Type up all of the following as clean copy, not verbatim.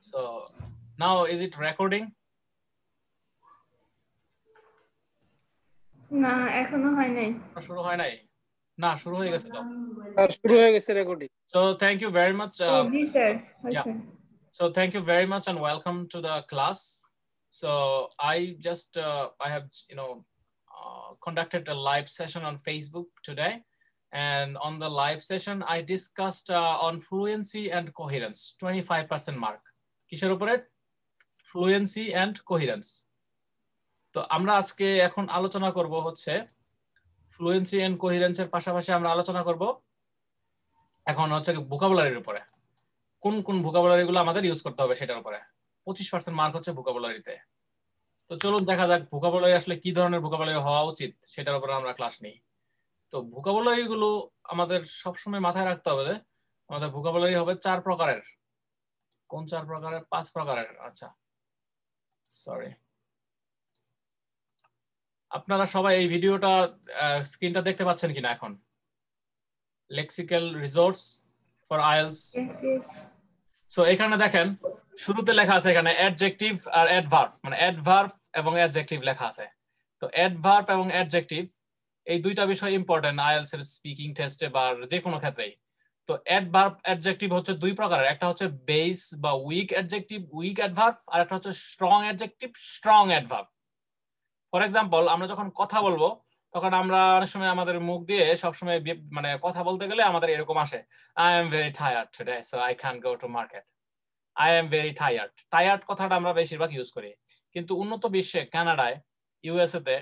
So now is it recording? না এখনো হয় নাই শুরু হয় নাই না শুরু হয়ে গেছে তো শুরু হয়ে গেছে recording So thank you very much G sir yeah. হয়েছে So thank you very much and welcome to the class. So I just I have conducted a live session on Facebook today, and on the live session I discussed on fluency and coherence, 25% mark. কিসের উপরে? Fluency and coherence. তো আমরা আজকে এখন আলোচনা করব হচ্ছে fluency and কোহেরেন্সের পাশাপাশি আমরা আলোচনা করব এখন হচ্ছে ভোকাবুলারির উপরে। কোন কোন ভোকাবুলারি গুলো আমাদের ইউজ করতে হবে সেটার উপরে 25% মার্ক হচ্ছে ভোকাবুলারিতে। তো চলুন দেখা যাক ভোকাবুলারি আসলে কি ধরনের ভোকাবুলারি হওয়া উচিত সেটার উপরে আমরা ক্লাস নিই। তো ভোকাবুলারি গুলো আমাদের সবসময় মাথায় রাখতে হবে যে আমাদের ভোকাবুলারি হবে 4 প্রকারের। কোন 4 প্রকারের? 5 প্রকারের। আচ্ছা সরি, আপনারা সবাই এই ভিডিওটা স্ক্রিনটা দেখতে পাচ্ছেন কিনা এখন? Lexical resource for IELTS. So এখানে দেখেন শুরুতে লেখা আছে এখানে অ্যাডজেক্টিভ আর অ্যাডভার্ব, মানে অ্যাডভার্ব এবং অ্যাডজেক্টিভ লেখা আছে। তো অ্যাডভার্ব এবং অ্যাডজেক্টিভ এই দুইটা বিষয় ইম্পর্টেন্ট আইএলটিএস এর স্পিকিং টেস্টে বা যে কোনো ক্ষেত্রেই। তো অ্যাডভার্ব অ্যাডজেক্টিভ হচ্ছে দুই প্রকারের, একটা হচ্ছে বেস বা উইক অ্যাডজেক্টিভ উইক অ্যাডভার্ব, আর একটা হচ্ছে strong adjective strong adverb. For example আমরা যখন কথা বলবো তখন আমরা অনেক সময় আমাদের মুখ দিয়ে সবসময় মানে কথা বলতে গেলে আমাদের এরকম আসে, I am very tired today so I can't go to market. I am very tired, tired কথাটা আমরা বেশিরভাগ ইউজ করি, কিন্তু উন্নত বিশ্বে কানাডায় ইউএসএ তে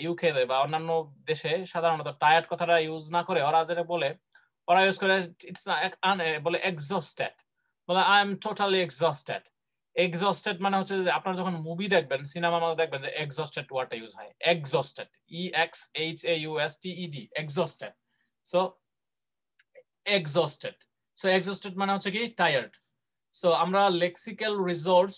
ইউকে তে বা অন্যান্য দেশে সাধারণত টায়ার্ড কথাটা ইউজ না করে ওরা যেটা বলে ওরা ইউজ করে ইটস বলে এক্সস্টেড, বলে I am totally exhausted. Exhausted মানে হচ্ছে যে আপনারা যখন মুভি দেখবেন সিনেমার মধ্যে দেখবেন যে এক্সস্টেড ওয়ার্ডটা ইউজ হয়, exhausted EXHAUSTED exhausted. So exhausted, so exhausted মানে হচ্ছে কি টায়ার্ড। সো আমরা লেক্সিক্যাল রিসোর্স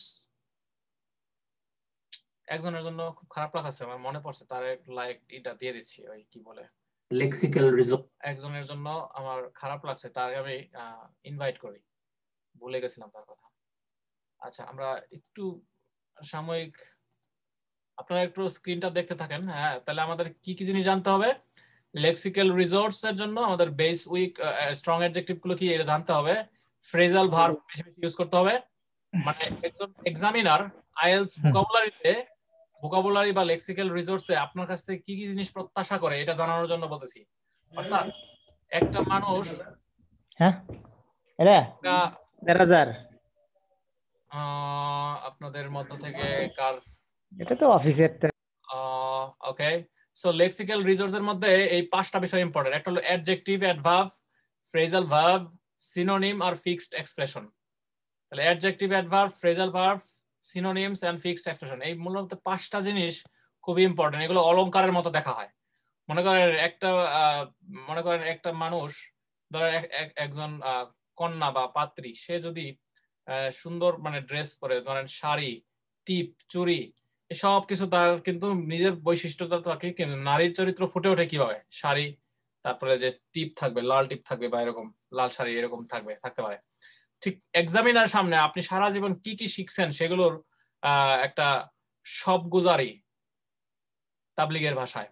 একজনের জন্য খুব খারাপ লাগাচ্ছে আমার মনে পড়ছে তার লাইক এটা দিয়ে দিচ্ছি, ওই কি বলে লেক্সিক্যাল রিসোর্স একজনের জন্য আমার খারাপ লাগছে, তার আমি ইনভাইট করি, ভুলে গেছিলাম তার কথা। আচ্ছা আমরা একটু সাময়িক আপনারা একটু স্ক্রিনটা দেখতে থাকেন। হ্যাঁ তাহলে আমাদের কি কি জিনিস জানতে হবে লেক্সিক্যাল রিসোর্স এর জন্য? আমাদের বেস উইক স্ট্রং অ্যাডজেক্টিভ গুলো কি এটা জানতে হবে, ফ্রেজাল ভার্ব বেশি বেশি ইউজ করতে হবে। মানে একজন এক্সামিনার আইএলটিএস ভোকাবুলারি বা লেক্সিক্যাল রিসোর্সে আপনার কাছ থেকে কি কি জিনিস প্রত্যাশা করে এটা জানানোর জন্য বলতেছি। অর্থাৎ একটা মানুষ আপনাদের মধ্য থেকে কার এটা তো অফিসের ওকে। সো লেক্সিক্যাল রিসোর্সের মধ্যে এই 5টা বিষয় ইম্পর্টেন্ট। একটা হলো adjective, adverb, phrasal verb, synonym আর ফিক্সড এক্সপ্রেশন। তাহলে adjective, adverb, phrasal verb, synonyms and fixed expression, এই মূলত 5টা জিনিস খুবই ইম্পর্টেন্ট। এগুলো অলংকারের মতো দেখা হয়। মনে করেন একটা মানুষ ধরেন একজন কন্যা বা পাত্রী, সে যদি সুন্দর মানে ড্রেস পরে ধরেন শাড়ি, টিপ, চুড়ি, এসব কিছু তার কিন্তু নিজের বৈশিষ্ট্যতা থাকে। কিন্তু নারীর চরিত্র ফুটে ওঠে কিভাবে? শাড়ি, তারপরে যে টিপ থাকবে, লাল টিপ থাকবে বা এরকম লাল শাড়ি এরকম থাকতে পারে। ঠিক এক্সামিনার সামনে আপনি সারা জীবন কি কি শিখছেন সেগুলোর একটা সবগুজারি তাবলিগের ভাষায়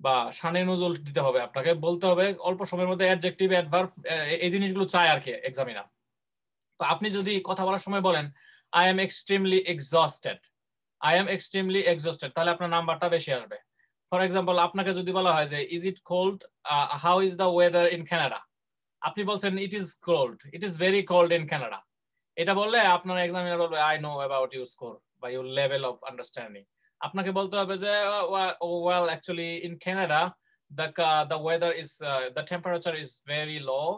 বা শানে নজুল দিতে হবে, আপনাকে বলতে হবে অল্প সময়ের মধ্যে অ্যাডজেক্টিভ, অ্যাডভার্ব, এই জিনিসগুলো চায় আর কি এক্সামিনার। তো আপনি যদি কথা বলার সময় বলেন I am extremely exhausted, I am extremely exhausted, তাহলে আপনার নাম্বারটা বেশি আসবে। ফর এক্সাম্পল আপনাকে যদি বলা হয় যে is it cold, how is the weather in Canada, আপনি বলছেন it is cold, it is very cold in Canada, এটা বললে আপনার এক্সামিনার বলবে I know about your score বা ইউর লেভেল অফ আন্ডারস্ট্যান্ডিং। আপনাকে বলতে হবে যে well actually in Canada the weather is the temperature is very low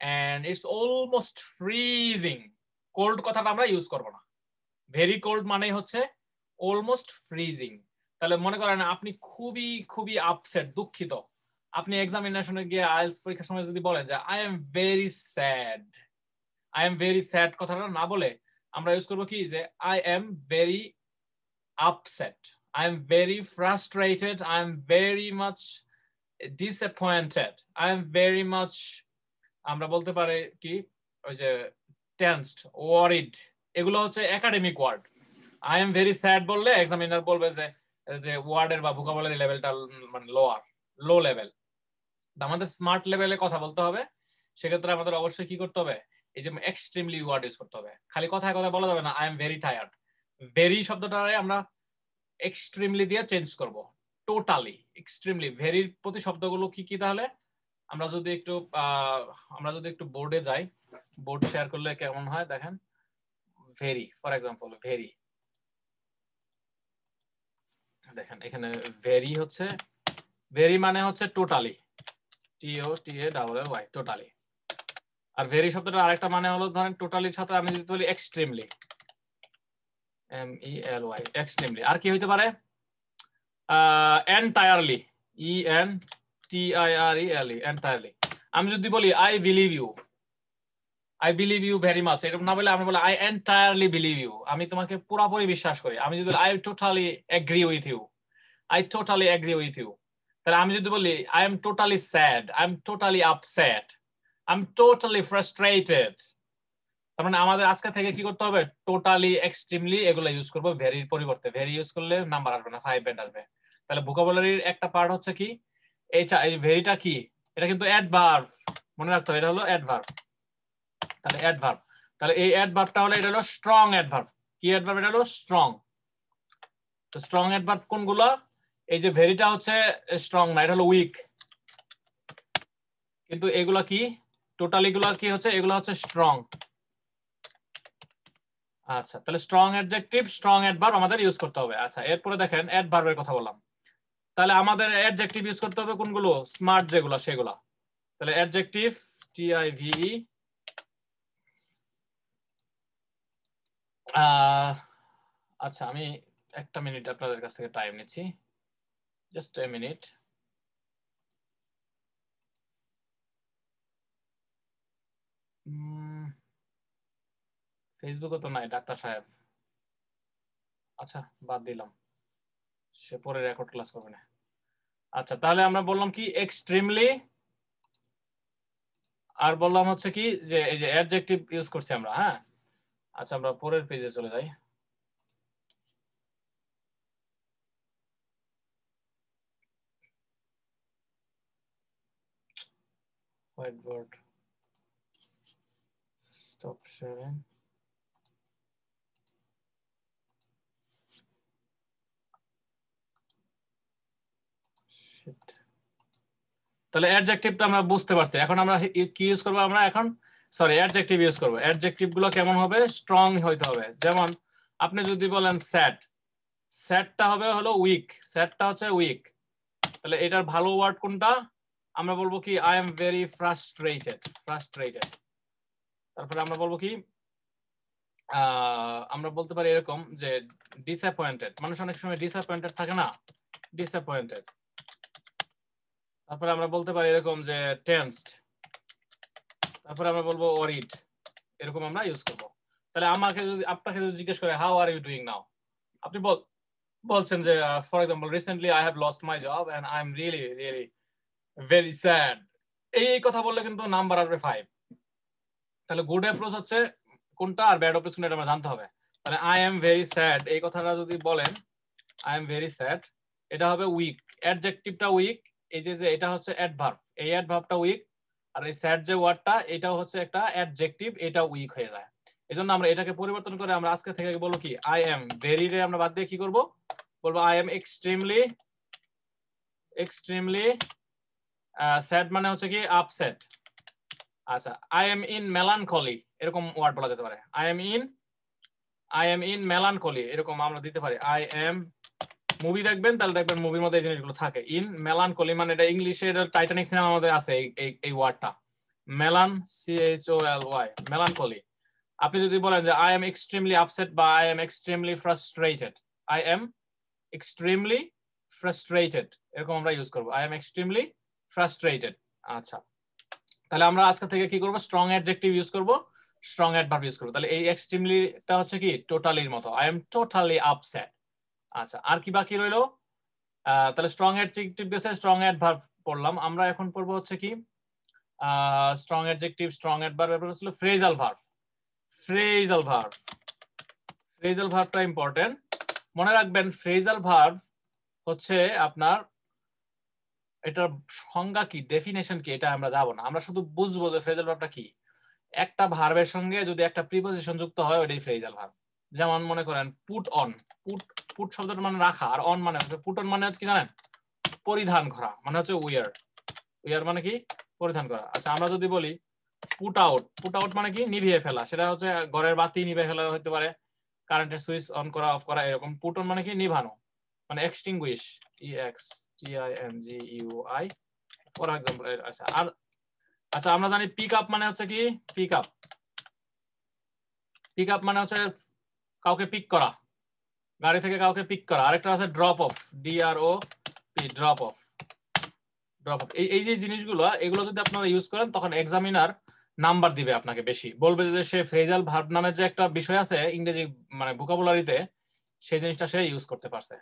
and it's almost freezing. Cold কথাটা আমরা ইউজ করব না, ভেরি কোল্ড মানে হচ্ছে অলমোস্ট ফ্রিজিং। তাহলে মনে করেন আপনি খুবই খুবই আপসেট, দুঃখিত, আপনি এক্সামিনেশনে গিয়ে আইএলটিএস পরীক্ষার সময় যদি বলেন যে I am very sad, I am very sad কথাটা না বলে আমরা ইউজ করবো কি যে I am very upset, I am very frustrated, I am very much disappointed, I am very much, আমরা বলতে পারি কি ওই যে টেন্সড, ওয়ারিড, এগুলো হচ্ছে academic word. I am very sad বললে এক্সামিনার বলবে যে ওয়ার্ডের বা ভোকাবুলারি লেভেলটা মানে লো লেভেল। আমাদের স্মার্ট লেভেলে কথা বলতে হবে, সেক্ষেত্রে আমাদের অবশ্যই কি করতে হবে, এই যে এক্সট্রিমলি ওয়ার্ড ইউজ করতে হবে। খালি কথায় কথা বলা যাবে না I am very tired, very শব্দটারে আমরা এক্সট্রিমলি দিয়ে চেঞ্জ করব, টোটালি, এক্সট্রিমলি। ভেরির প্রতি শব্দগুলো কি কি তাহলে আমরা যদি একটু বোর্ডে যাই, বোর্ড শেয়ার করলে কেমন হয় দেখেন। ভেরি, ফর এক্সাম্পল ভেরি, দেখেন এখানে ভেরি হচ্ছে, ভেরি মানে হচ্ছে totally, TOTALLY, totally. Are very শব্দটা আরেকটা মানে হলো ধরেন টোটালির সাথে আমি যদি বলি এক্সট্রিমলি, MELY, এক্সট্রিমলি। আর কি হইতে পারে, এন্টায়ারলি, ENTIRELY, এন্টায়ারলি। আমি যদি বলি I believe you very much, এরকম না বলে আমি বলি আই এন্টায়ারলি বিলিভ ইউ, আমি তোমাকে পুরোপুরি বিশ্বাস করি। আমি যদি I totally agree with you, তাহলে আমি যদি বলি I am totally sad, I am totally upset, I am totally frustrated, তার মানে আমাদের আজকে থেকে কি করতে হবে, টোটালি, এক্সট্রিমলি এগুলো ইউজ করবো ভেরির পরিবর্তে। ভেরি ইউজ করলে নাম্বার আসবে না, 5 ব্যান্ড আসবে। তাহলে ভোকাবুলারির একটা পার্ট হচ্ছে কি, এই ভেরিটা কি, এটা কিন্তু অ্যাডভার্ব, মনে রাখতে হবে এটা হলো অ্যাডভার্ব। তাহলে অ্যাডভার্ব, তাহলে এই অ্যাডভার্বটা হলো, এটা হলো স্ট্রং অ্যাডভার্ব। কি অ্যাডভার্ব, এটা হলো স্ট্রং। তো স্ট্রং অ্যাডভার্ব কোনগুলো, এই যে ভেরিটা হচ্ছে স্ট্রং না, এটা হলো উইক। কিন্তু এগুলা কি, টোটালি গুলা কি হচ্ছে, এগুলা হচ্ছে স্ট্রং। আচ্ছা, তাহলে স্ট্রং অ্যাডজেক্টিভ, স্ট্রং অ্যাডভার্ব আমাদের ইউজ করতে হবে। আচ্ছা, এরপরে দেখেন অ্যাডভার্বের কথা বললাম, তাহলে আমাদের অ্যাডজেক্টিভ ইউজ করতে হবে কোনগুলো, স্মার্ট যেগুলো সেগুলো। তাহলে অ্যাডজেক্টিভ, TIVE, আচ্ছা আমি একটা মিনিট আপনাদের কাছ থেকে টাইম নিচ্ছি, জাস্ট এ মিনিট। ফেসবুকে তো নাই ডাক্তার সাহেব, আচ্ছা বাদ দিলাম, সে পরে রেকর্ড ক্লাস করবে না। আচ্ছা, তাহলে আমরা বললাম কি এক্সট্রিমলি, আর বললাম হচ্ছে কি যে এই যে অ্যাডজেক্টিভ ইউজ করছি আমরা। হ্যাঁ, আচ্ছা আমরা পরের পেজে চলে যাই। Whiteboard, stop sharing. তাহলে অ্যাডজেক্টিভটা আমরা বুঝতে পারছি, এখন আমরা কি ইউজ করব, আমরা এখন অ্যাডজেক্টিভ ইউজ করব। অ্যাডজেক্টিভ গুলো কেমন হবে, স্ট্রং হইতে হবে। যেমন আপনি যদি বলেন স্যাড, স্যাডটা হবে হলো উইক, স্যাডটা হচ্ছে উইক। তাহলে এটার ভালো ওয়ার্ড কোনটা, আমরা বলবো কি আই এম ভেরি ফ্রাস্ট্রেটেড, তারপরে আমরা বলবো কি, আমরা বলতে পারি এরকম যে ডিসঅ্যাপয়েন্টেড, মানুষ অনেক সময় ডিসঅ্যাপয়েন্টেড থাকে না, ডিসঅ্যাপয়েন্টেড। তারপরে আমরা বলতে পারি এরকম যে টেন্সড, তারপরে আমরা বলবো ওয়ারিড, এরকম আমরা ইউজ করব। তাহলে আপনাকে যদি জিজ্ঞেস করে how are you doing now, আপনি বলছেন যে for example recently I have lost my job and I am really really very sad, এই কথা বললে কিন্তু নাম্বার আসবে 5। তাহলে গুড অ্যাপ্রোচ হচ্ছে কোনটা আর ব্যাড অ্যাপ্রোচ কোনটা আমরা জানতে হবে। তাহলে আই এম ভেরি স্যাড এই কথাটা যদি বলেন, আই এম ভেরি স্যাড, এটা হবে উইক, অ্যাডজেক্টিভটা উইক, এই যে এটা হচ্ছে অ্যাডভার্ব, এই অ্যাডভার্বটা উইক, আর এই স্যাড যে ওয়ার্ডটা এটাও হচ্ছে একটা অ্যাডজেক্টিভ, এটা উইক হয়ে যায়। এজন্য আমরা এটাকে পরিবর্তন করে আমরা আজকে থেকে বলবো কি আই এম ভেরি রে আমরা বাদ দিয়ে কি করব, বলবো আই এম এক্সট্রিমলি স্যাড মানে হচ্ছে কি আপসেট। আচ্ছা, আই এম ইন মেলানকলি, এরকম ওয়ার্ড বলা যেতে পারে। আই এম ইন মেলানকলি, এরকম আমরা দিতে পারি। আই এম, মুভি দেখবেন তাহলে দেখবেন মুভির মধ্যে এই জিনিসগুলো থাকে। ইন মেলানকলি মানে এটা ইংলিশে, এটা টাইটানিক সিনেমার মধ্যে আছে এই ওয়ার্ডটা, মেলান, CHOLY, মেলানকলি। আপনি যদি বলেন যে আই এম এক্সট্রিমলি আপসেট বা I am extremely frustrated, I am extremely frustrated, এরকম আমরা ইউজ করব, আই এম এক্সট্রিমলি ফ্রাস্ট্রেটেড। আচ্ছা, তাহলে আমরা আজকে থেকে কি করব, স্ট্রং অ্যাডজেক্টিভ ইউজ করব, স্ট্রং অ্যাডভার্ব ইউজ করব। তাহলে এই এক্সট্রিমলিটা হচ্ছে কি টোটালির মতো, আই এম টোটালি আপসেট। আচ্ছা, আর কি বাকি রইলো, তাহলে স্ট্রং অ্যাডজেক্টিভ গেছে, স্ট্রং অ্যাডভার্ব পড়লাম। আমরা এখন পড়বো হচ্ছে কি স্ট্রং অ্যাডজেক্টিভ, স্ট্রং অ্যাডভার্ব, এরপর হলো phrasal verb. Phrasal verb. Phrasal ভার্বটা ইম্পর্টেন্ট, মনে রাখবেন। ফ্রেজাল ভার্ব হচ্ছে আপনার, এটার সংজ্ঞা কি, ডেফিনেশন কি, এটা আমরা যাব না, আমরা শুধু বুঝবো যে ফ্রেজাল ভার্বটা কি। একটা ভার্বের সঙ্গে যদি একটা প্রিপোজিশন যুক্ত হয় ওইটাই ফ্রেজাল ভার্ব। যেমন মনে করেন পুট অন, পুট পুট শব্দটা মানে রাখা, আর অন মানে হচ্ছে, পুট অন মানে হচ্ছে কি জানেন, পরিধান করা, মানে হচ্ছে উইয়ার। উইয়ার মানে কি, পরিধান করা। আচ্ছা আমরা যদি বলি পুট আউট, পুট আউট মানে কি, নিভিয়ে ফেলা, সেটা হচ্ছে ঘরের বাতি নিভিয়ে ফেলা হতে পারে, কারেন্টের সুইচ অন করা অফ করা, এরকম। পুট অন মানে কি, নিভানো, মানে এক্সটিংগুইশ, EXTINGUI ফর এক্সাম্পল। আচ্ছা আর আচ্ছা আমরা জানি পিক আপ মানে হচ্ছে কি, পিক আপ, পিক আপ মানে হচ্ছে কাউকে পিক করা, গাড়ি থেকে কাউকে পিক করা। আরেকটা আছে drop of, DROP, drop of, drop of. এই যে জিনিসগুলো, এগুলো যদি আপনারা ইউজ করেন তখন এক্সামিনার নাম্বার দিবে আপনাকে বেশি, বলবে যে সে ফ্রেজাল ভার্ব নামের যে একটা বিষয় আছে ইংরেজি মানে ভোকাবুলারিতে, সেই জিনিসটা সে ইউজ করতে পারছে।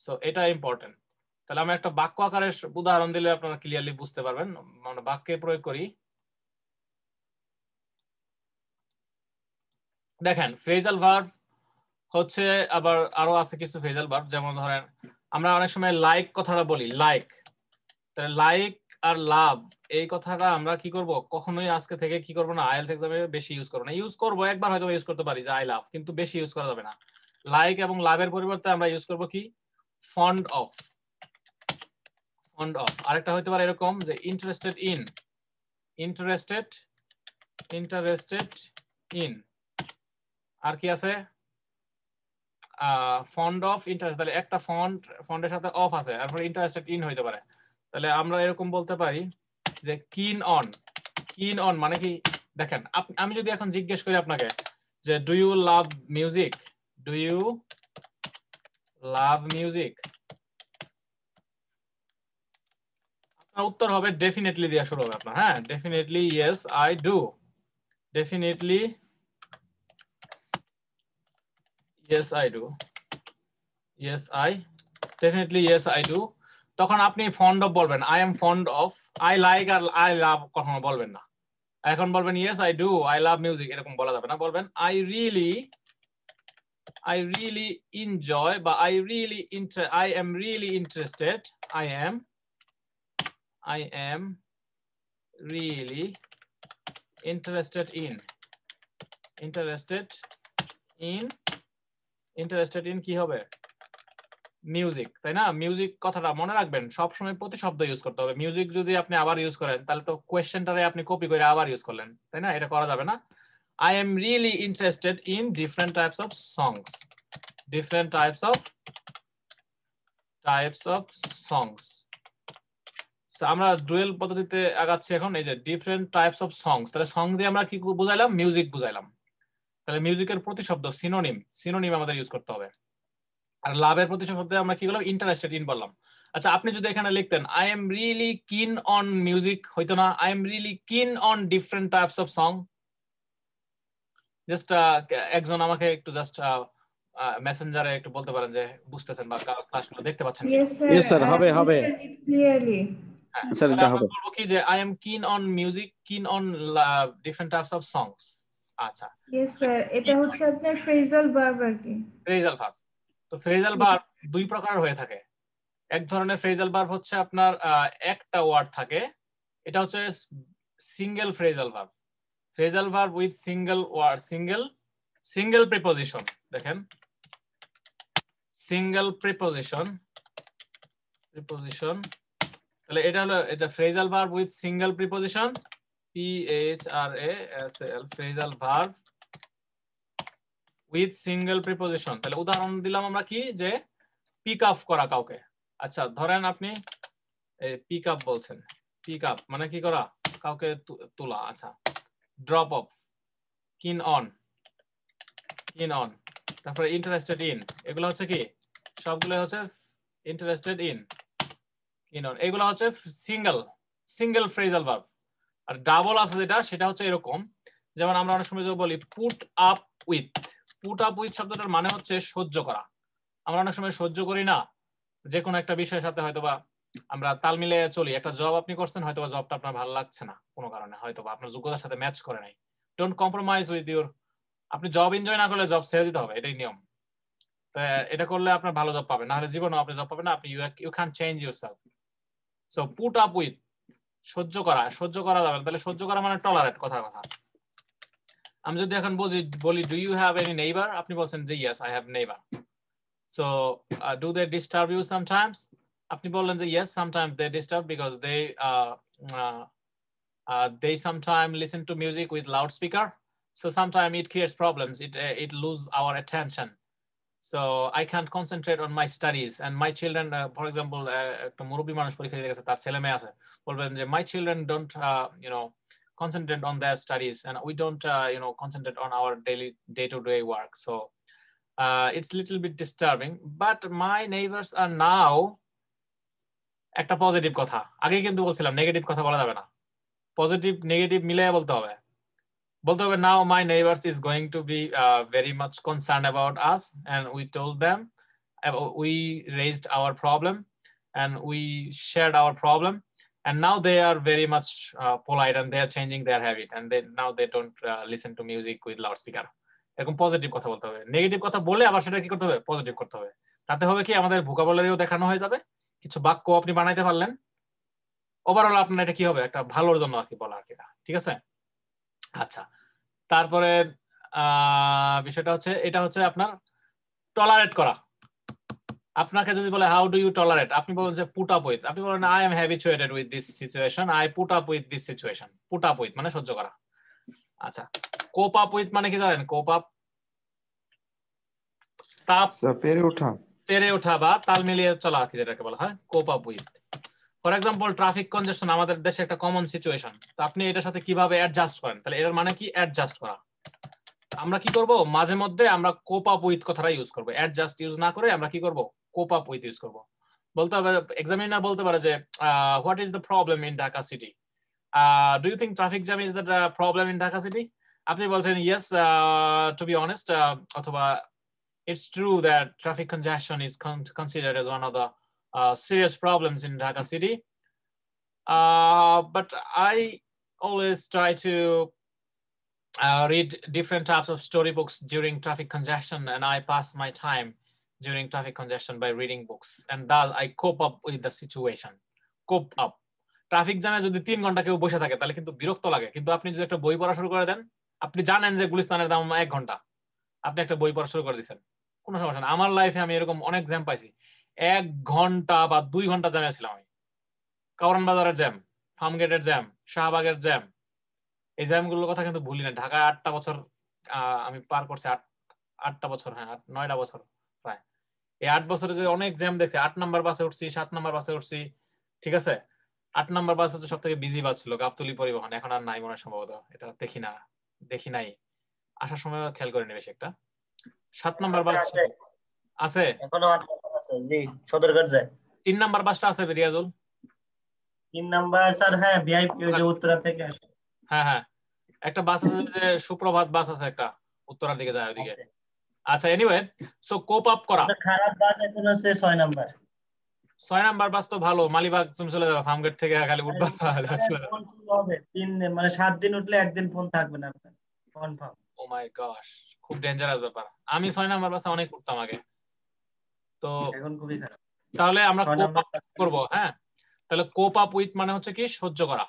সো এটা ইম্পর্টেন্ট। তাহলে আমি একটা বাক্য আকারে উদাহরণ দিলে আপনারা ক্লিয়ারলি বুঝতে পারবেন। মানে বাক্যে প্রয়োগ করি, দেখেন ফ্রেজাল ভার্ব হচ্ছে, আবার আরো আছে কিছু ফ্রেজাল ভার্ব, যেমন ধরেন আমরা অনেক সময় লাইক কথাটা বলি, লাইক। তাহলে লাইক আর লাভ এই কথাটা আমরা কি করব, কখনোই আজকে থেকে কি করব না, আইএলটিএস এক্সামে বেশি ইউজ করব না। ইউজ করব একবার হয়তো ইউজ করতে পারি যে আই লাভ, কিন্তু বেশি ইউজ করা যাবে না। লাইক এবং লাভের পরিবর্তে আমরা ইউজ করব কি, ফন্ড অফ, ফন্ড অফ। আরেকটা হতে পারে এরকম যে interested in, interested, interested in. আর কি আছে, ফন্ড অফ ইন্টারেস্ট। তাহলে একটা ফন্ডের সাথে অফ আছে, তারপরে ইন্টারেস্টেড ইন হইতে পারে। তাহলে আমরা এরকম বলতে পারি যে কিন অন, কিন অন মানে কি, দেখেন আমি যদি এখন জিজ্ঞেস করি আপনাকে যে do you love music, do you love music, আপনার উত্তর হবে ডেফিনেটলি দিয়ে শুরু হবে আপনার। হ্যাঁ, definitely yes I do, definitely yes I do, yes I, definitely yes I do. তখন আপনি ফন্ড অফ বলবেন, I am fond of, I like আর আই লাভ কখনো বলবেন না। এখন বলবেন yes I do, I love music, এরকম বলা যাবে না। বলবেন আই রিয়েলি এনজয়, বা I am really interested, I am really interested in, interested in কি হবে, মিউজিক, তাই না? মিউজিক কথাটা মনে রাখবেন, সবসময় প্রতিশব্দ ইউজ করতে হবে। মিউজিক যদি আপনি আবার ইউজ করেন তাহলে তো কোয়েশ্চেনটারে আপনি কপি করে আবার ইউজ করলেন, তাই না? এটা করা যাবে না। I am really interested in different types of songs, different types of songs. So আমরা ডুয়েল পদ্ধতিতে আগাচ্ছি এখন। এই যে ডিফারেন্ট টাইপস অফ সংস, তাহলে সং দিয়ে আমরা কি বুঝাইলাম, মিউজিক বুঝাইলাম। তাহলে মিউজিকের প্রতিশব্দ সিনোনিম আমাদের ইউজ করতে হবে। আর লাভের প্রতিশব্দে আমরা কি বললাম, ইন্টারেস্টেড ইন বললাম। আচ্ছা আপনি যদি এখানে লিখতেন আই এম রিয়েলি কিন অন মিউজিক, হইতো না আই এম রিয়েলি কিন on different types of song. Just একজন আমাকে একটু জাস্ট মেসেঞ্জারে একটু বলতে পারেন যে বুঝতেছেন বা ক্লাসগুলো দেখতে পাচ্ছেন কি? Yes, sir. Yes, sir. I হবে have হবে listed it clearly. স্যার, এটা হবে। বলবো কি যে আই এম কিন অন মিউজিক, কিন অন ডিফারেন্ট টাইপস অফ সংস। আচ্ছা Yes, sir. এটা হচ্ছে আপনার phrasal verb আর কি। Phrasal verb. তো ফ্রেজাল ভার্ব দুই প্রকার হয়ে থাকে। এক ধরনের ফ্রেজাল ভার্ব হচ্ছে আপনার একটা ওয়ার্ড থাকে, এটা হচ্ছে single phrasal verb. Phrasal verb with single word, single preposition. দেখেন সিঙ্গেল প্রিপোজিশন, তাহলে এটা হলো এটা phrasal verb with single preposition, PHRASAL, phrasal verb with single preposition. তাহলে উদাহরণ দিলাম আমরা কি, যে পিক আপ করা কাউকে। আচ্ছা ধরেন আপনি পিক আপ বলছেন, পিক আপ মানে কি করা, কাউকে তোলা। আচ্ছা ড্রপ অফ, কিন অন, তারপরে ইন্টারেস্টেড ইন, এগুলো হচ্ছে কি, সবগুলো হচ্ছে ইন্টারেস্টেড ইন, কিন অন, এগুলো হচ্ছে সিঙ্গেল ফ্রেজাল ভার্ব। আর ডাবল আছে যেটা, সেটা হচ্ছে এরকম, যেমন আমরা অনেক সময় বলি put up with. Put up with শব্দটার মানে হচ্ছে সহ্য করা। আমরা অনেক সময় সহ্য করি না, যে কোনো একটা বিষয়ের সাথে হয়তোবা আমরা তাল মিলে চলি। একটা জব আপনি করছেন, হয়তোবা জবটা আপনার ভালো লাগছে না কোনো কারণে, হয়তোবা আপনার যোগ্যতার সাথে ম্যাচ করে নাই, ডোন্ট কম্প্রোমাইজ উইথ ইউর, আপনি জব এনজয় না করলে জব ছেড়ে দিতে হবে, এটাই নিয়ম। এটা করলে আপনার ভালো জব পাবেন, নাহলে জীবনে আপনি জব পাবেন না, আপনি you can change yourself. So put up with, সহ্য করা যাবে, তাহলে সহ্য করা মানে টলারেট, কথার কথা। আমি যদি এখন বলি do you have any neighbour, আপনি বলছেন যে yes I have neighbour. So do they disturb you sometimes, আপনি বললেন যে yes sometimes they disturb because they sometimes listen to music with loudspeaker, so sometimes it creates problems, it lose our attention, so I can't concentrate on my studies, and my children for example একটা মুরব্বি মানুষ পরীক্ষা দিতে গেছে, তার ছেলে মেয়ে আছে, বলবেন যে my children don't concentrate on their studies and we don't concentrate on our daily day-to-day work, so it's a little bit disturbing, but my neighbors are now, একটা পজিটিভ কথা, আগে কিন্তু বলছিলাম নেগেটিভ কথা বলা যাবে না, পজিটিভ নেগেটিভ মিলিয়ে বলতে হবে now my neighbors is going to be very much concerned about us, and we told them, we raised our problem and we shared our problem, and now they are very much polite and they are changing their habit, and now they don't listen to music with loudspeaker. এরকম positive কথা বলতে হবে, negative কথা বলে আবার সেটা কি করতে হবে, পজিটিভ করতে হবে। তাতে হবে কি, আমাদের ভোকাবুলারিও দেখানো হয়ে যাবে, কিছু বাক্য আপনি বানাইতে পারলেন, ওভারঅল আপনার এটা কি হবে, একটা ভালোর জন্য আর কি বলা আর কি, ঠিক আছে। আচ্ছা, তারপরে বিষয়টা হচ্ছে, এটা হচ্ছে আপনার টলারেট করা। আপনাকে যদি বলে হাউ ডু ইউ টলারেট, আপনি বলেন যে পুট আপ উইথ, আপনি বলেন I am habituated with this situation, I put up with this situation. Put up with মানে সহ্য করা। আচ্ছা, কোপ আপ উইথ মানে কি জানেন? কোপ আপ তাপ পেরে ওঠা বা তাল মিলিয়ে চলা আর কি, যেটাকে বলা হয় কোপ up with. For example traffic কনজেশন আমাদের দেশে একটা কমন সিচুয়েশন, তো আপনি এটার সাথে কিভাবে অ্যাডজাস্ট করেন, তাহলে এটার মানে কি অ্যাডজাস্ট করা। আমরা কি করব, মাঝে মধ্যে আমরা কোপ আপ উইথ কথাটা ইউজ করব, অ্যাডজাস্ট ইউজ না করে আমরা কি করব, কোপ আপ উইথ ইউজ করব। বলতে হবে, এক্সামিনার বলতে পারে যে what is the problem in Dhaka city, do you think traffic jam is the problem in Dhaka city? আপনি বলছেন ইয়েস, টু বি অনেস্ট, অথবা it's true that traffic congestion is considered as one of the serious problems in Dhaka city, but I always try to read different types of storybooks during traffic congestion, and I pass my time during traffic congestion by reading books, and thus I cope up with the situation. Cope up. Traffic জ্যামে যদি 3 ঘন্টা কেউ বসে থাকে তাহলে কিন্তু বিরক্ত লাগে, কিন্তু আপনি যদি একটা বই পড়া শুরু করে দেন, আপনি জানেন যে গুলিস্তানের দাম 1 ঘন্টা, আপনি একটা বই পড়া শুরু করে দিচ্ছেন, কোনো সমস্যা না। আমার লাইফে আমি এরকম অনেক জ্যাম পাইছি, 1 ঘন্টা বা 2 ঘন্টা জ্যামে ছিলাম আমি। কারওয়ান বাজারের জ্যাম, ফার্মগেটের জ্যাম, শাহবাগের জ্যাম, এই জ্যামগুলোর কথা কিন্তু ভুলি না। ঢাকায় 8টা বছর আমি পার করছি, 8টা বছর, হ্যাঁ 9টা বছর প্রায়। এই 8 বছরে যে অনেক জ্যাম দেখছি, 8 নাম্বার বাসে উঠছি, 7 নাম্বার বাসে উঠছি, ঠিক আছে। 8 নাম্বার বাস হচ্ছে সব থেকে বিজি বাস ছিল, গাবতলী পরিবহন, এখন আর নাই মনে হয় সম্ভবত, এটা দেখি নাই, আসার সময় খেয়াল করে নেবে একটা। 7 নাম্বার বাস আছে এখনো, 8 নাম্বার আছে জি, সদরঘাট যায়। 3 নাম্বার বাসটা আছে রিয়াজুল? 3 নাম্বার স্যার, হ্যাঁ ভিআইপি ওই যে উত্তরা থেকে আসে, হ্যাঁ একটা বাস আছে যে সুপ্রভাত বাস আছে একটা, উত্তরার দিকে যায় ওইদিকে। আচ্ছা, এনিওয়ে, সো কোপ আপ করা। খারাপ বাস এখন আছে 6 নাম্বার। 6 নাম্বার বাস তো ভালো, মালিবাগ তুমি চলে যাবে, ফার্মগেট থেকে খালি উঠবা, ফোন হবে 3 দিন, মানে 7 দিন উঠলে একদিন ফোন থাকবে না আপনার, কনফার্ম। ও মাই গশ, খুব ডেঞ্জারাস ব্যাপার। আমি 6 নাম্বার বাসে অনেক উঠতাম আগে, তো এখন খুবই খারাপ। তাহলে আমরা কোপ আপ করব, হ্যাঁ। তাহলে কোপ আপ উইথ মানে হচ্ছে কি, সহ্য করা।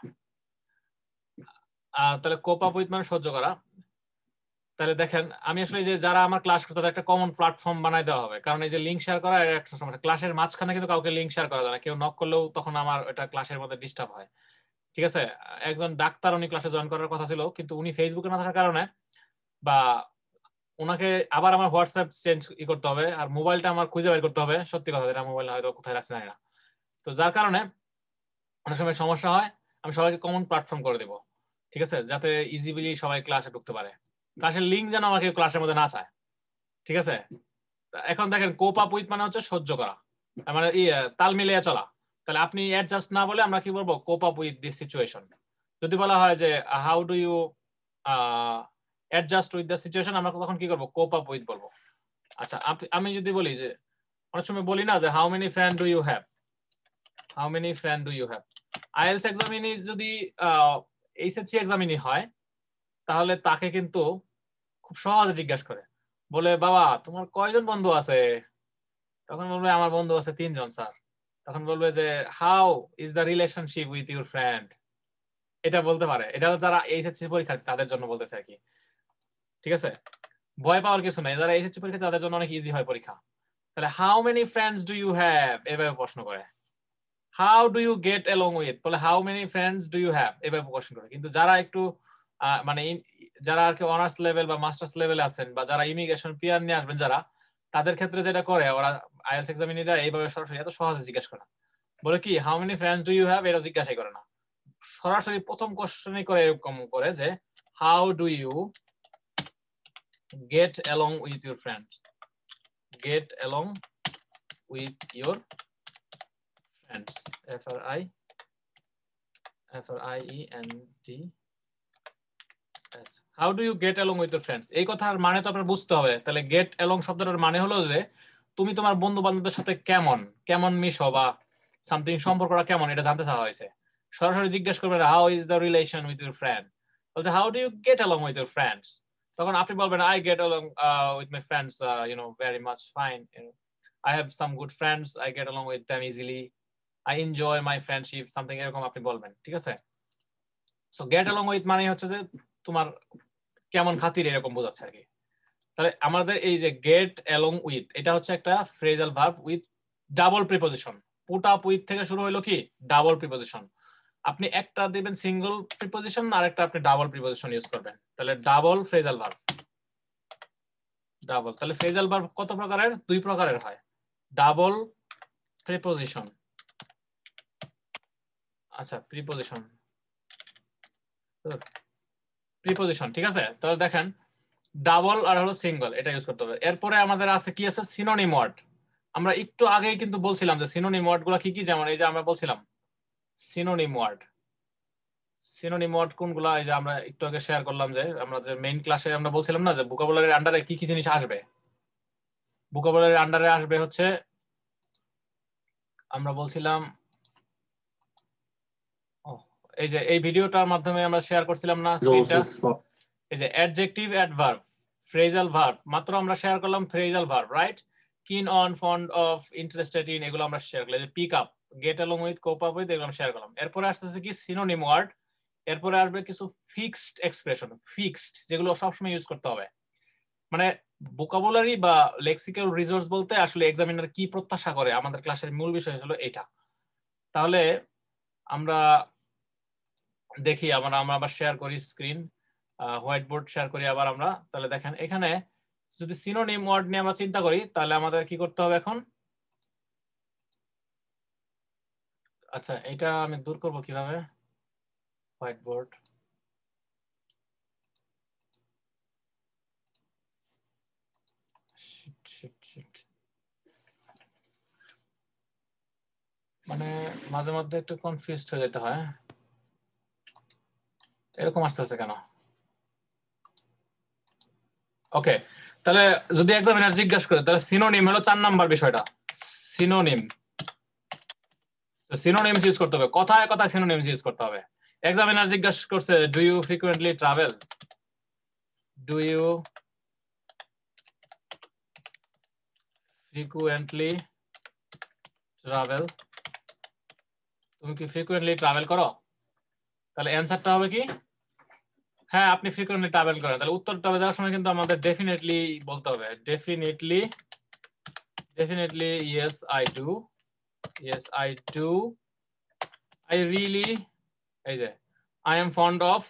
তাহলে কোপ আপ উইথ মানে সহ্য করা। তাহলে দেখেন, আমি আসলে যে যারা আমার ক্লাস করতে, একটা কমন প্ল্যাটফর্ম বানাই দেওয়া হবে, কারণ এই যে লিংক শেয়ার করা একটা সমস্যা। ক্লাসের মাঝখানে কিন্তু কাউকে লিংক শেয়ার করা যায় না, কেউ নক করলেও তখন আমার এটা ক্লাসের মধ্যে ডিস্টার্ব হয়, ঠিক আছে। একজন ডাক্তার, উনি ক্লাসে জয়েন করার কথা ছিল, কিন্তু উনি ফেসবুকে না থাকার কারণে, বা ওনাকে আবার আমার হোয়াটসঅ্যাপ চেঞ্জ করতে হবে, আর মোবাইলটা আমার খুঁজে বের করতে হবে, সত্যি কথা, এটা মোবাইল হয়তো কোথায় রাখছে জানি না। তো যার কারণে অনেক সময় সমস্যা হয়। আমি সবাইকে কমন প্ল্যাটফর্ম করে দেবো, ঠিক আছে, যাতে ইজিলি সবাই ক্লাসে ঢুকতে পারে। ক্লাসের লিংক যেন আমাকে ক্লাসের মধ্যে না চায়, ঠিক আছে। এখন দেখেন, কোপ আপ উইথ মানে হচ্ছে সহ্য করা, মানে তাল মিলিয়ে চলা। তাহলে আপনি অ্যাডজাস্ট না বলে আমরা কি বলবো, কোপ আপ উইথ দিস সিচুয়েশন। যদি বলা হয় যে how do you adjust with the situation, আমরা তখন কি করবো, কোপ আপ উইথ বলবো। আচ্ছা, আমি যদি বলি যে, অনেক সময় বলি না যে how many friend do you have, how many friend do you have. IELTS examinee যদি এইচএসসি এক্সামিনি হয়, তাহলে তাকে কিন্তু খুব সহজে জিজ্ঞাসা করে, বলে বাবা তোমার কয়জন বন্ধু আছে? তখন বলবে আমার বন্ধু আছে 3 জন স্যার। তখন বলবে যে how is the relationship with your friend? এটা বলতে পারে। এটা যারা এইচএসসি পরীক্ষা তাদের জন্য বলতেছে আর কি, ঠিক আছে? ভয় পাওয়ার কিছু নাই, যারা এইচএসসি পরীক্ষা তাদের জন্য অনেক ইজি হয় পরীক্ষা। তাহলে how many friends do you have, এভাবে প্রশ্ন করে। How do you get along with, বলে how many friends do you have, এভাবে প্রশ্ন করে। কিন্তু যারা একটু মানে যারা আর কি অনার্স লেভেল বা মাস্টার্স লেভেলে আছেন, বা যারা ইমিগ্রেশন পিআর নিয়ে আসবেন যারা, তাদের ক্ষেত্রে যেটা করে ওরা আইএলটিএস এক্সামিনাররা এইভাবে সরাসরি এত সহজে জিজ্ঞাসা করে না। বলে কি how many friends do you have, এটা জিজ্ঞাসাই করে না, সরাসরি প্রথম কোশ্চেনই করে এরকম করে যে how do you get along with your friend, get along with your friends, FRIENDS, how do you get along with your friends. এই কথার মানে তো আপনার বুঝতে হবে। তাহলে গেট অ্যালং শব্দটার মানে হলো যে তুমি তোমার বন্ধু বান্ধবদের সাথে কেমন কেমন মিশো, বা সামথিং সম্পর্কটা কেমন, এটা জানতে চাওয়া হয়েছে। সরাসরি জিজ্ঞেস করবেন how is the relation with your friend, বলছে how do you get along with your friends. তখন আপনি বলবেন I get along with my friends very much fine, I have some good friends, I get along with them easily, I enjoy my friendship, something এরকম আপনি বলবেন, ঠিক আছে? So get along with মানে হচ্ছে যে তোমার কেমন খাতির, এরকম বোঝাচ্ছে আর কি। তাহলে আমাদের এই যে গেট অ্যালং উইথ, এটা হচ্ছে একটা phrasal verb with double preposition. Put up with থেকে শুরু হলো কি ডাবল প্রিপোজিশন। আপনি একটা দিবেন সিঙ্গেল প্রিপোজিশন, আর একটা আপনি ডাবল প্রিপোজিশন ইউজ করবেন। তাহলে ডাবল ফ্রেজাল ভার্ব, ডাবল। তাহলে ফ্রেজাল ভার্ব কত প্রকারের? 2 প্রকারের হয়। ডাবল প্রিপোজিশন, আচ্ছা প্রিপোজিশন, প্রিপোজিশন, ঠিক আছে? তাহলে দেখেন ডাবল আর হলো সিঙ্গেল, এটা ইউজ করতে হবে। এরপরে আমাদের আছে কি আছে? Synonym word. আমরা একটু আগেই কিন্তু বলছিলাম যে সিনোনিম ওয়ার্ড গুলো কি কি, যেমন এই যে আমরা বলছিলাম সিনোনিম ওয়ার্ড। সিনোনিম ওয়ার্ড কোনগুলো? এই যে আমরা একটু আগে শেয়ার করলাম যে আমরা যে মেইন ক্লাসে আমরা বলছিলাম না যে ভোকাবুলারির আন্ডারে কি কি জিনিস আসবে। ভোকাবুলারির আন্ডারে আসবে হচ্ছে, আমরা বলছিলাম এই যে এই ভিডিওটার মাধ্যমে আমরা শেয়ার করছিলাম না স্ক্রিনটা, এই যে অ্যাডজেক্টিভ, অ্যাডভার্ব, ফ্রেজাল ভার্ব। মাত্র আমরা শেয়ার করলাম phrasal verb, right? Keen on, fond of, interested in, এগুলো আমরা শেয়ার করলাম। Pick up, get along with, cope up with, এগুলো আমরা শেয়ার করলাম। এরপরে আসতেছে কি সিনোনিম ওয়ার্ড। এরপরে আসবে কিছু ফিক্সড এক্সপ্রেশন, ফিক্সড, যেগুলো সবসময় ইউজ করতে হবে। মানে ভোকাবুলারি বা লেক্সিক্যাল রিসোর্স বলতে আসলে এক্সামিনার কি প্রত্যাশা করে, আমাদের ক্লাসের মূল বিষয় হলো এটা। তাহলে আমরা দেখি, আমরা আবার শেয়ার করি স্ক্রিন, হোয়াইট বোর্ড শেয়ার করি আবার আমরা। তাহলে দেখেন এখানে যদি সিনোনিম ওয়ার্ড নিয়ে আমরা চিন্তা করি, তাহলে আমাদের কি করতে হবে এখন? আচ্ছা এটা আমি দূর করব কিভাবে? হোয়াইট বোর্ড, মানে মাঝে মধ্যে একটু কনফিউজড হয়ে যেতে হয়, এরকম আসতেছে কেন? ওকে, তাহলে যদি এক্সামিনার জিজ্ঞাসা করে, তাহলে সিনোনিম হলো 4 নাম্বার বিষয়টা, সিনোনিম। সিনোনিমস ইউজ করতে হবে, কথায় কথায় সিনোনিমস ইউজ করতে হবে। এক্সামিনার জিজ্ঞাসা করছে do you frequently travel, do you frequently travel, তুমি কি ফ্রিকুয়েন্টলি ট্রাভেল করো? তাহলে অ্যানসারটা হবে কি হ্যাঁ আপনি ফ্রিকুয়েন্টলি ট্রাভেল করেন। তাহলে উত্তরটা দেওয়ার সময় কিন্তু আমাদের ডেফিনেটলি বলতে হবে, definitely yes I do, yes I do, I really, এই যে আই এম ফন্ড অফ।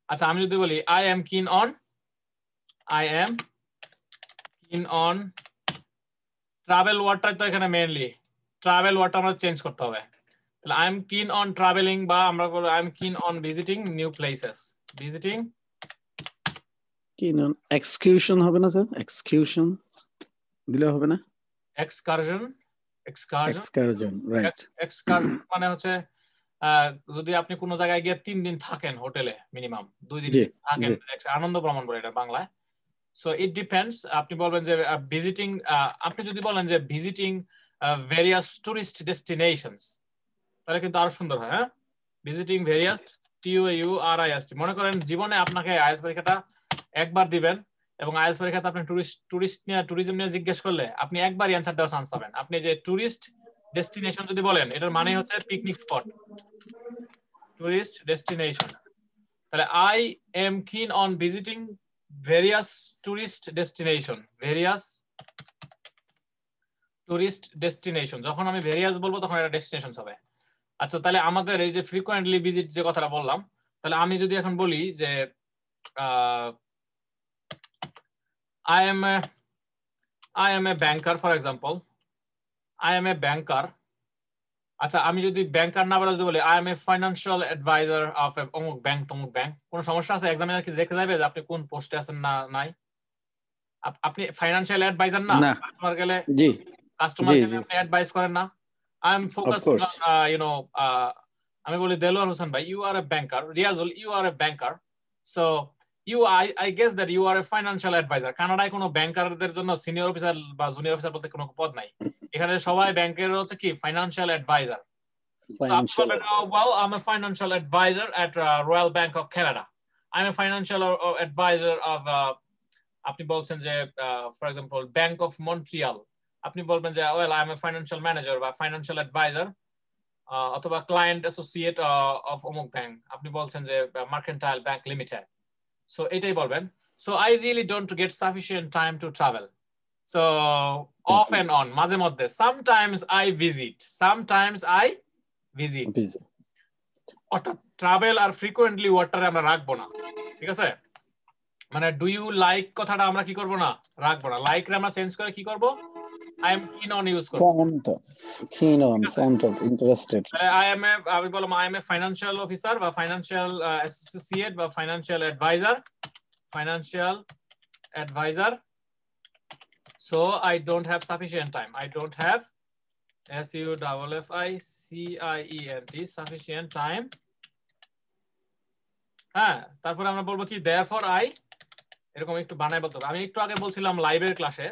আচ্ছা আমি যদি বলি আই এম কিন অন, আই এম কিন অন, ট্রাভেল ওয়ার্ডটা তো এখানে মেইনলি, ট্রাভেল ওয়ার্ডটা আমরা চেঞ্জ করতে হবে। তাহলে আই এম কিন অন ট্রাভেলিং, বা আমরা বলবো আই এম কিন on visiting new places, visiting. কিন অন এক্সকিউশন হবে না স্যার? এক্সকিউশন দিলে হবে না? Excursion, excursion, right. এক্সকারশন মানে হচ্ছে যদি আপনি কোনো জায়গায় গিয়ে 3 দিন থাকেন, হোটেলে মিনিমাম 2 দিন থাকেন, আনন্দ ভ্রমণ বলে এটা বাংলায়। সো ইট ডিপেন্ডস, আপনি বলবেন যে ভিজিটিং, আপনি যদি বলেন যে ভিজিটিং ভেরিয়াস টুরিস্ট ডেস্টিনেশনস, তাহলে কিন্তু আরো সুন্দর হয়। হ্যাঁ, ভিজিটিং ভেরিয়াস TOURIST। মনে করেন জীবনে আপনাকে আইএলটিএস পরীক্ষাটা একবার দিবেন এবং আইএলটিএস পরীক্ষাতে আপনি ট্যুরিজম নিয়ে জিজ্ঞেস করলে আপনি একবারই অ্যানসার দেওয়ার চান্স পাবেন। আপনি যে টুরিস্ট ডেস্টিনেশন যদি বলেন, এটার মানে হচ্ছে পিকনিক স্পট, টুরিস্ট ডেস্টিনেশন। তাহলে আই এম কিন on visiting various tourist destination, various tourist destination. যখন আমি ভেরিয়াস বলবো তখন এটা ডেস্টিনেশন হবে। আচ্ছা, তাহলে আমাদের এই যে ফ্রিকোয়েন্টলি ভিজিট যে কথাটা বললাম, তাহলে আমি যদি এখন বলি যে I am a banker, for example. I am a banker. আচ্ছা, আমি যদি ব্যাংকার না বলে যদি বলি I am a financial advisor of a অমুক ব্যাংক তমুক ব্যাংক, কোন সমস্যা আছে? এক্সামিনার কি দেখে যাবে যে আপনি কোন পোস্টে আছেন না নাই? আপনি ফাইনান্সিয়াল অ্যাডভাইজার না? কাস্টমার গেলে জি কাস্টমার কে আপনি অ্যাডভাইস করেন না? I am focused on আমি বলি দেলোয়ার হোসেন ভাই, you are a banker. Riazul, you are a banker. So I guess that you are a financial advisor. কানাডায় কোনো ব্যাংকারদের জন্য সিনিয়র অফিসার বা জুনিয়র অফিসার বলতে কোনো পদ নাই। এখানে সবাই ব্যাংকের হচ্ছে কি financial advisor. Well, I'm a financial advisor at Royal Bank of Canada. I'm a financial advisor of আপনি বলছেন যে for example Bank of Montreal. আপনি বলবেন যে well, I'm a financial manager বা financial advisor অথবা ক্লায়েন্ট অ্যাসোসিয়েট অফ অমুক bank. আপনি বলছেন যে মার্কেন্টাইল ব্যাংক লিমিটেড। সো এটাই বলবেন। So I really don't get sufficient time to travel. So off and on, মাঝে মধ্যে, sometimes I visit, sometimes I visit. অর্থাৎ ট্রাভেল আর ফ্রিকোয়েন্টলি ওয়ার্ডটারে আমরা রাখবো না, ঠিক আছে? মানে ডু ইউ লাইক কথাটা আমরা কি করব না, রাখবো না। লাইক রে আমরা চেঞ্জ করে কি করব? I am keen on use করব। Keen on, fond of, interested. আমি বললাম I am a financial officer বা financial associate বা financial advisor. So I don't have sufficient time. I don't have SUFFICIENT sufficient time. হ্যাঁ, তারপর আমরা বলবো কি therefore I, এরকম একটু বানাই বলতে হবে। আমি একটু আগে বলছিলাম লাইভের ক্লাসে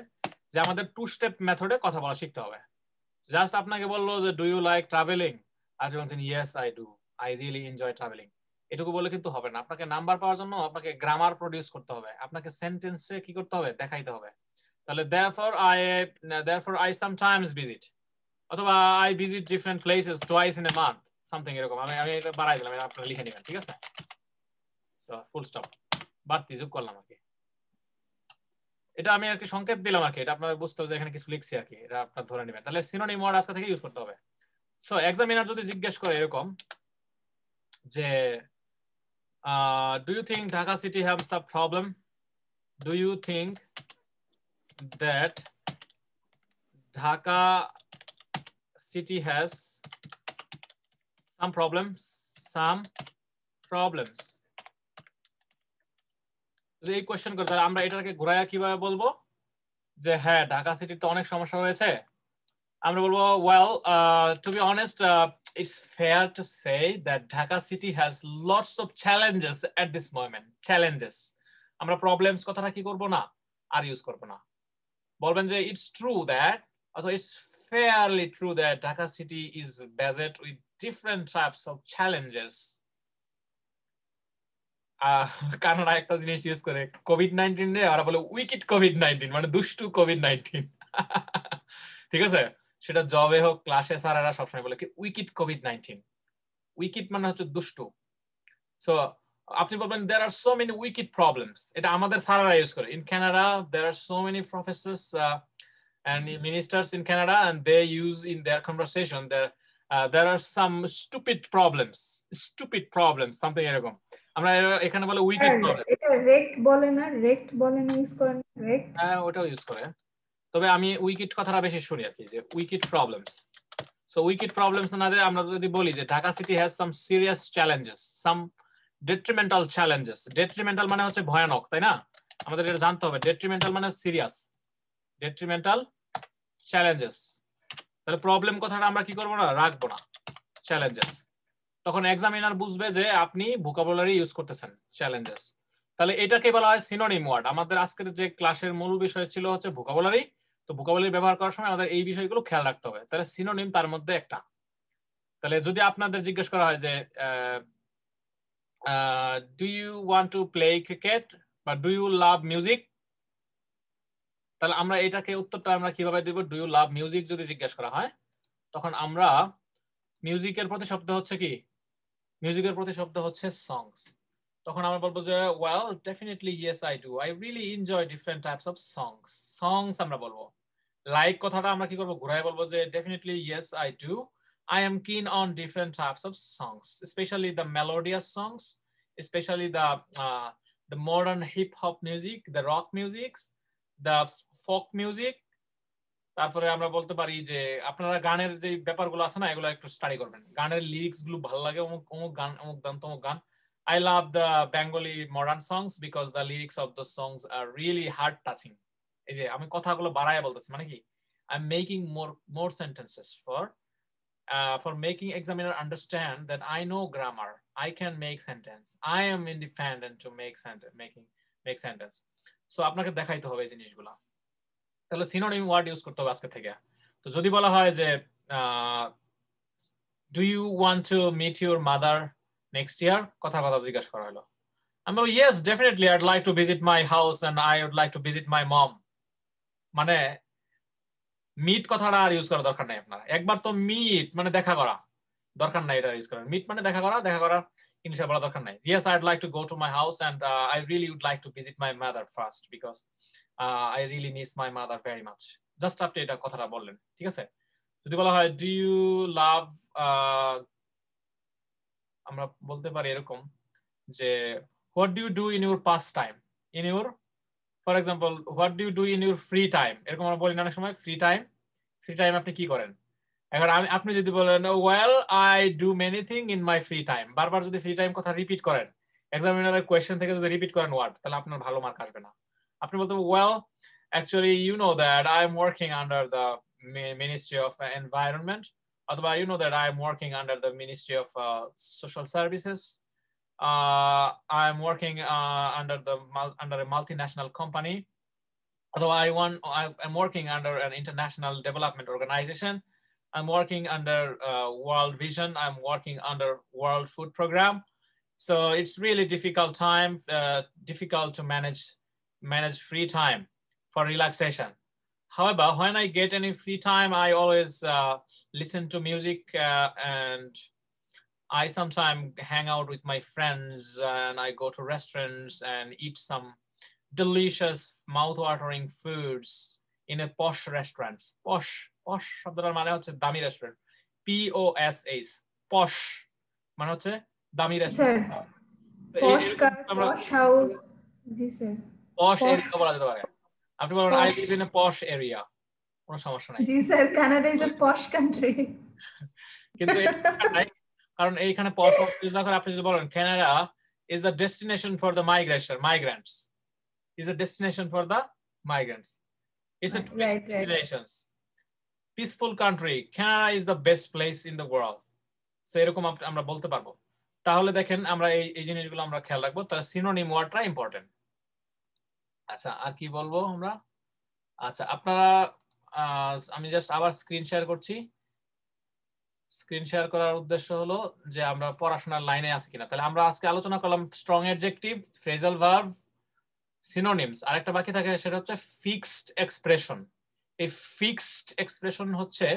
যে আমাদের টু স্টেপ মেথডে কথা বলা শিখতে হবে। জাস্ট আপনাকে বললো যে ডু ইউ লাইক ট্রাভেলিং, আর যখন বলছেন yes I do, I really enjoy travelling, এটুকু বলে কিন্তু হবে না। আপনাকে নাম্বার পাওয়ার জন্য আপনাকে গ্রামার প্রডিউস করতে হবে, আপনাকে সেন্টেন্সে কি করতে হবে, দেখাইতে হবে। তাহলে therefore I sometimes visit, অথবা I visit different places twice in a month, something এরকম। আমি এটা বাড়াই দিলাম, এটা আপনারা লিখে নেবেন, ঠিক আছে? সো ফুল স্টপ, বাড়তি যোগ করলাম আর কি। এটা আমি আর কি সংকেত দিলাম আর কি, এটা আপনারা বুঝতে হবে যে এখানে কিছু লিখছি আর কি, এটা আপনারা ধরে নেবেন। তাহলে সিনোনিম ওয়ার্ড আজকে থেকে ইউজ করতে হবে। সো এক্সামিনার যদি জিজ্ঞেস করে এরকম যে do you think Dhaka city haves a problem, do you think that Dhaka city has some problems, যদি এই কোয়েশ্চেন করে তাহলে আমরা এটাকে ঘোরায়া কিভাবে বলবো যে হ্যাঁ ঢাকা সিটিতে অনেক সমস্যা রয়েছে? আমরা বলবো well, to be honest, it's fair to say that Dhaka city has lots of challenges at this moment. Challenges. আমরা problems কথাটা কি করব না, আর ইউজ করব না। বলবেন যে it's true that, অথবা it's fairly true that Dhaka city is beset with different types of challenges. Canada একটা জিনিস ইউজ করে কোভিড-19 রে ওরা বলে উইকেট কোভিড-19, মানে দুষ্টু কোভিড-19। ঠিক আছে? সেটা জবে হোক ক্লাসে স্যারেরা সবসময় বলে কি উইকেট কোভিড-19। উইকেট মানে হচ্ছে দুষ্টু। সো আপনি বলবেন there are so many wicked problems, এটা আমাদের স্যারেরা ইউজ করে। In Canada there are so many professors and ministers in Canada, and they use in their conversation there are some stupid problems, something এরকম। আমরা এখানে বলে উইকেট প্রবলেম। এটা রেক্ট বলে না, রেক্ট বলে না, ইউজ করেন রেক্ট? হ্যাঁ, ওটাও ইউজ করে, তবে আমি উইকেট কথাটা বেশি শুনি আর কি, যে wicket problems. So wicket problems না দিয়ে আমরা যদি বলি যে Dhaka city has some serious challenges, some detrimental challenges. Detrimental মানে হচ্ছে ভয়ানক, তাই না? আমাদের এটা জানতে হবে। ডেট্রিমেন্টাল মানে সিরিয়াস, ডেট্রিমেন্টাল চ্যালেঞ্জেস। তাহলে প্রবলেম কথাটা আমরা কি করবো না, রাখবো না, চ্যালেঞ্জেস। তখন এক্সামিনার বুঝবে যে আপনি ভোকাবুলারি ইউজ করতেছেন, চ্যালেঞ্জেস। তাহলে এটাকে বলা হয় সিনোনিম ওয়ার্ড। আমাদের আজকের যে ক্লাসের মূল বিষয় ছিল হচ্ছে ভোকাবুলারি, তো ভোকাবুলারি ব্যবহার করার সময় আমাদের এই বিষয়গুলো খেয়াল রাখতে হবে। তাহলে সিনোনিম তার মধ্যে একটা। তাহলে যদি আপনাদের জিজ্ঞেস করা হয় যে Do you want to play cricket? But do you love music? তাহলে আমরা এটাকে উত্তরটা আমরা কিভাবে দেব? Do you love music যদি জিজ্ঞাসা করা হয় তখন আমরা মিউজিকের প্রতিশব্দ হচ্ছে কি? মিউজিকের প্রতিশব্দ হচ্ছে songs. তখন আমরা বলবো যে well definitely yes I do. I really enjoy different types of songs. Songs আমরা বলবো। লাইক কথাটা আমরা কি করব? ঘুরায় বলবো যে definitely yes I do. I am keen on different types of songs, especially the melodious songs, especially the modern hip hop music, the rock music, the folk music. তারপরে আমরা বলতে পারি যে আপনারা গানের যে ব্যাপারগুলো আছে না এগুলো একটু স্টাডি করবেন। গানের লিরিক্স গুলো ভালো লাগে, অমুক গান অমুক গান তমুক গান। I love the Bengali modern songs because the lyrics of the songs are really heart touching. এই যে আমি কথাগুলো বাড়ায় বলতেছি মানে কি I'm making more sentences for making examiner understand that I know grammar. I can make sentence. I am independent to make sentence. So আপনাকে দেখাইতে হবে এই জিনিসগুলা। তাহলে সিনোনিম ওয়ার্ড ইউজ করতে হবে আজকে থেকে। তো যদি বলা হয় যে do you want to meet your mother next year? কথা জিজ্ঞাসা করা হলো। আমি বলবো yes definitely I'd like to visit my house and I would like to visit my mom. মানে মিট কথাটা আর ইউজ করার দরকার নাই আপনার। একবার তো মিট মানে দেখা করা, দরকার নাই এটা ইউজ করার। মিট মানে দেখা করা ইংলিশে বলা দরকার নাই। Yes I'd like to go to my house and I really would like to visit my mother first because I really miss my mother very much. Just আপনি এটা কথাটা বললেন, ঠিক আছে? যদি বলা হয় do you love আমরা বলতে পারি এরকম যে what do you do in your pastime? In your for example what do you do in your free time? এরকম আমরা বলি না অনেক সময় ফ্রি টাইম আপনি কি করেন? এখন আপনি যদি বলেন well I do many things in my free time, বারবার যদি ফ্রি টাইম কথা রিপিট করেন এক্সামিনারের কোশ্চেন থেকে যদি রিপিট করেন ওয়ার্ড তাহলে আপনার ভালো মার্ক আসবে না। আপনি বলতে well actually you know that I am working under the Ministry of Environment, অথবা you know that I am working under the Ministry of Social Services. I am working under a multinational company. Although I'm working under an international development organization. I'm working under World Vision. I'm working under World Food Program. So it's really difficult to manage free time for relaxation. However, when I get any free time, I always listen to music and I sometimes hang out with my friends and I go to restaurants and eat some delicious mouth-watering foods in a posh restaurants. Posh শব্দটার মানে হচ্ছে দামি restaurant. POSH posh মানে হচ্ছে দামি restaurant. posh house জি sir posh area বলা যেতে পারে। আপনি বলবেন I live in a posh area, কোনো সমস্যা নাই। জি sir Canada is a posh country কিন্তু কারণ এইখানে posh ইউজ না করে আপনি যদি বলেন Canada is a destination for the migrants. Is a destination for the migrants. It's a tourist destination. Peaceful country. Canada is the best place in the world. So এরকম আমরা বলতে পারবো। তাহলে দেখেন আমরা এই জিনিসগুলো আমরা খেয়াল রাখবো। তাহলে সিনোনিম ওয়ার্ডটা ইম্পর্টেন্ট। আচ্ছা আর কি বলবো আমরা? আচ্ছা আপনারা আমি জাস্ট আবার স্ক্রিন শেয়ার করছি। স্ক্রিন শেয়ার করার উদ্দেশ্য হলো যে আমরা পড়াশোনার লাইনে আছি কিনা। তাহলে আমরা আজকে আলোচনা করলাম strong adjective, phrasal verb, synonyms. আরেকটা বাকি থাকে সেটা হচ্ছে ফিক্সড এক্সপ্রেশন। এই ফিক্সড এক্সপ্রেশন হচ্ছে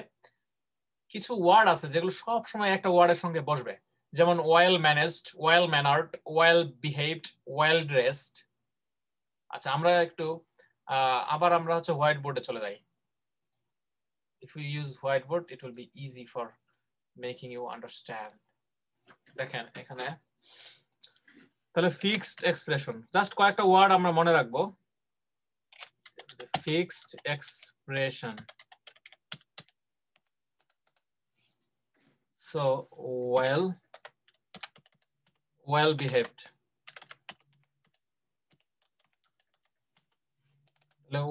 কিছু ওয়ার্ড আছে যেগুলো সব সময় একটা ওয়ার্ডের সঙ্গে বসবে, যেমন well managed, well ম্যানার্ড, well behaved, well dressed. আচ্ছা আমরা একটু আবার আমরা হচ্ছে হোয়াইট বোর্ডে চলে যাই। If we use whiteboard it will be easy for making you understand. দেখেন এখানে তাহলে ফিক্সড এক্সপ্রেশন জাস্ট কয়েকটা ওয়ার্ড আমরা মনে রাখবো। Fixed expression, so well behaved,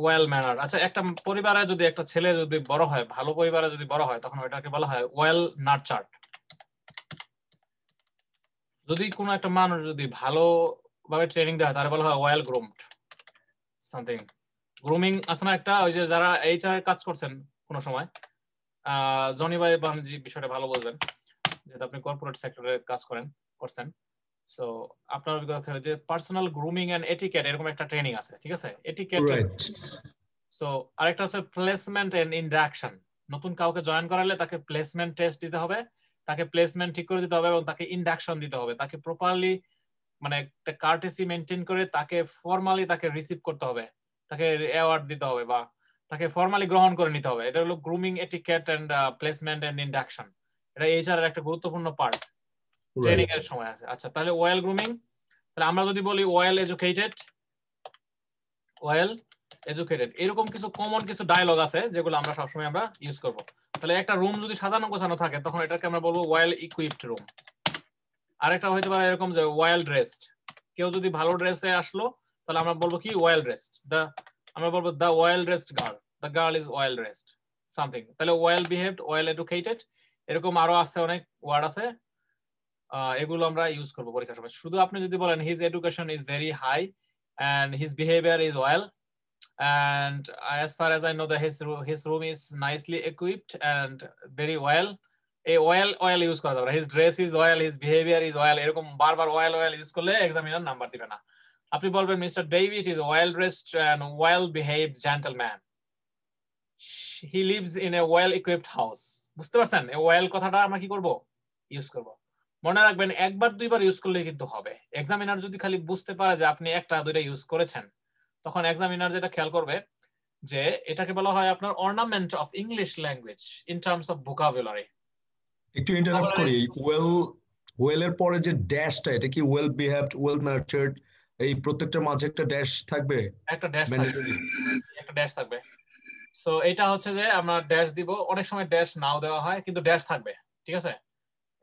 well ম্যানার্ড। আচ্ছা একটা পরিবারে যদি একটা ছেলে যদি বড় হয়, ভালো পরিবারে যদি বড় হয় তখন ওইটাকে বলা হয় ওয়েল নার্চার্ড। যদি কোনো একটা মানুষ যদি ভালোভাবে ট্রেনিং দেয় তাহলে বলা হয় ওয়েল গ্রুমড সামথিং। গ্রুমিং আছে না একটা, ওই যে যারা এইচআর কাজ করছেন কোনো সময়, জনি ভাই বাণিজ্যিক বিষয়টা ভালো বলবেন যেহেতু আপনি কর্পোরেট সেক্টরে কাজ করছেন। সো আপনার অভিজ্ঞতা থেকে যে পার্সোনাল গ্রুমিং এন্ড এটিকেট এরকম একটা ট্রেনিং আছে, ঠিক আছে? এটিকেট। সো আরেকটা হচ্ছে প্লেসমেন্ট এন্ড ইন্ডাকশন। নতুন কাউকে জয়েন করালে তাকে প্লেসমেন্ট টেস্ট দিতে হবে, তাকে প্লেসমেন্ট ঠিক করে দিতে হবে এবং তাকে ইন্ডাকশন দিতে হবে, তাকে প্রপারলি মানে একটা কার্টেসি মেনটেন করে তাকে ফর্মালি তাকে রিসিভ করতে হবে, তাকে অ্যাওয়ার্ড দিতে হবে বা তাকে ফর্মালি গ্রহণ করে নিতে হবে। এটা হলো grooming, etiquette and placement and induction. এটা এইচআর এর একটা গুরুত্বপূর্ণ পার্ট ট্রেনিং এর সময় আছে। আচ্ছা, তাহলে ওয়েল গ্রুমিং, তাহলে আমরা যদি বলি ওয়েল এডুকেটেড, ওয়েল এডুকেটেড, এরকম কিছু কমন কিছু ডায়লগ আছে যেগুলো আমরা সবসময় আমরা ইউজ করব। তাহলে একটা রুম যদি সাজানো গোছানো থাকে তখন এটাকে আমরা বলবো ওয়েল ইকুইপড রুম। আরেকটা হইতে পারে এরকম যে ওয়েল ড্রেসড, কেউ যদি ভালো ড্রেসে আসলো তাহলে আমরা বলবো কি ওয়েল ড্রেসড, আমরা বলবো the well dressed girl, the girl is well dressed something. তাহলে ওয়েল বিহেভড, ওয়েল এডুকেটেড, এরকম আরো আছে, অনেক ওয়ার্ড আছে, এগুলো আমরা ইউজ করব পরীক্ষার সময়। শুধু আপনি যদি বলেন his education is very high and his behavior is well, and as far as I know that his room is nicely equipped and very well, a oil use করা যাবে না, his dress is oil, his behavior is oil, এরকম বারবার oil use করলে examiner number দিবে না। আপনি বলবেন mister David is well dressed and well behaved gentleman, he lives in a well equipped house। বুঝতে পারছেন? এই ওয়েল কথাটা আমরা কি করব? ইউজ করব। মনে রাখবেন একবার দুইবার ইউজ করলে কিন্তু হবে। এক্সামিনার যদি খালি বুঝতে পারে যে আপনি একটা দুইটা ইউজ করেছেন, তখন এক্সামিনার যেটা খেয়াল করবে যে এটাকে বলা হয় আপনার ornament of English language in terms of vocabulary. একটু ইন্টারাপ্ট করি, ওয়েল এর পরে যে ড্যাশটা, এটা কি ওয়েল বিহেভড, ওয়েল নার্চার্ড, এই প্রত্যেকটার মাঝে একটা ড্যাশ থাকবে, একটা ড্যাশ থাকবে, একটা ড্যাশ থাকবে। সো এটা হচ্ছে যে আমরা ড্যাশ দিব, অনেক সময় ড্যাশ নাও দেওয়া হয় কিন্তু ড্যাশ থাকবে, ঠিক আছে?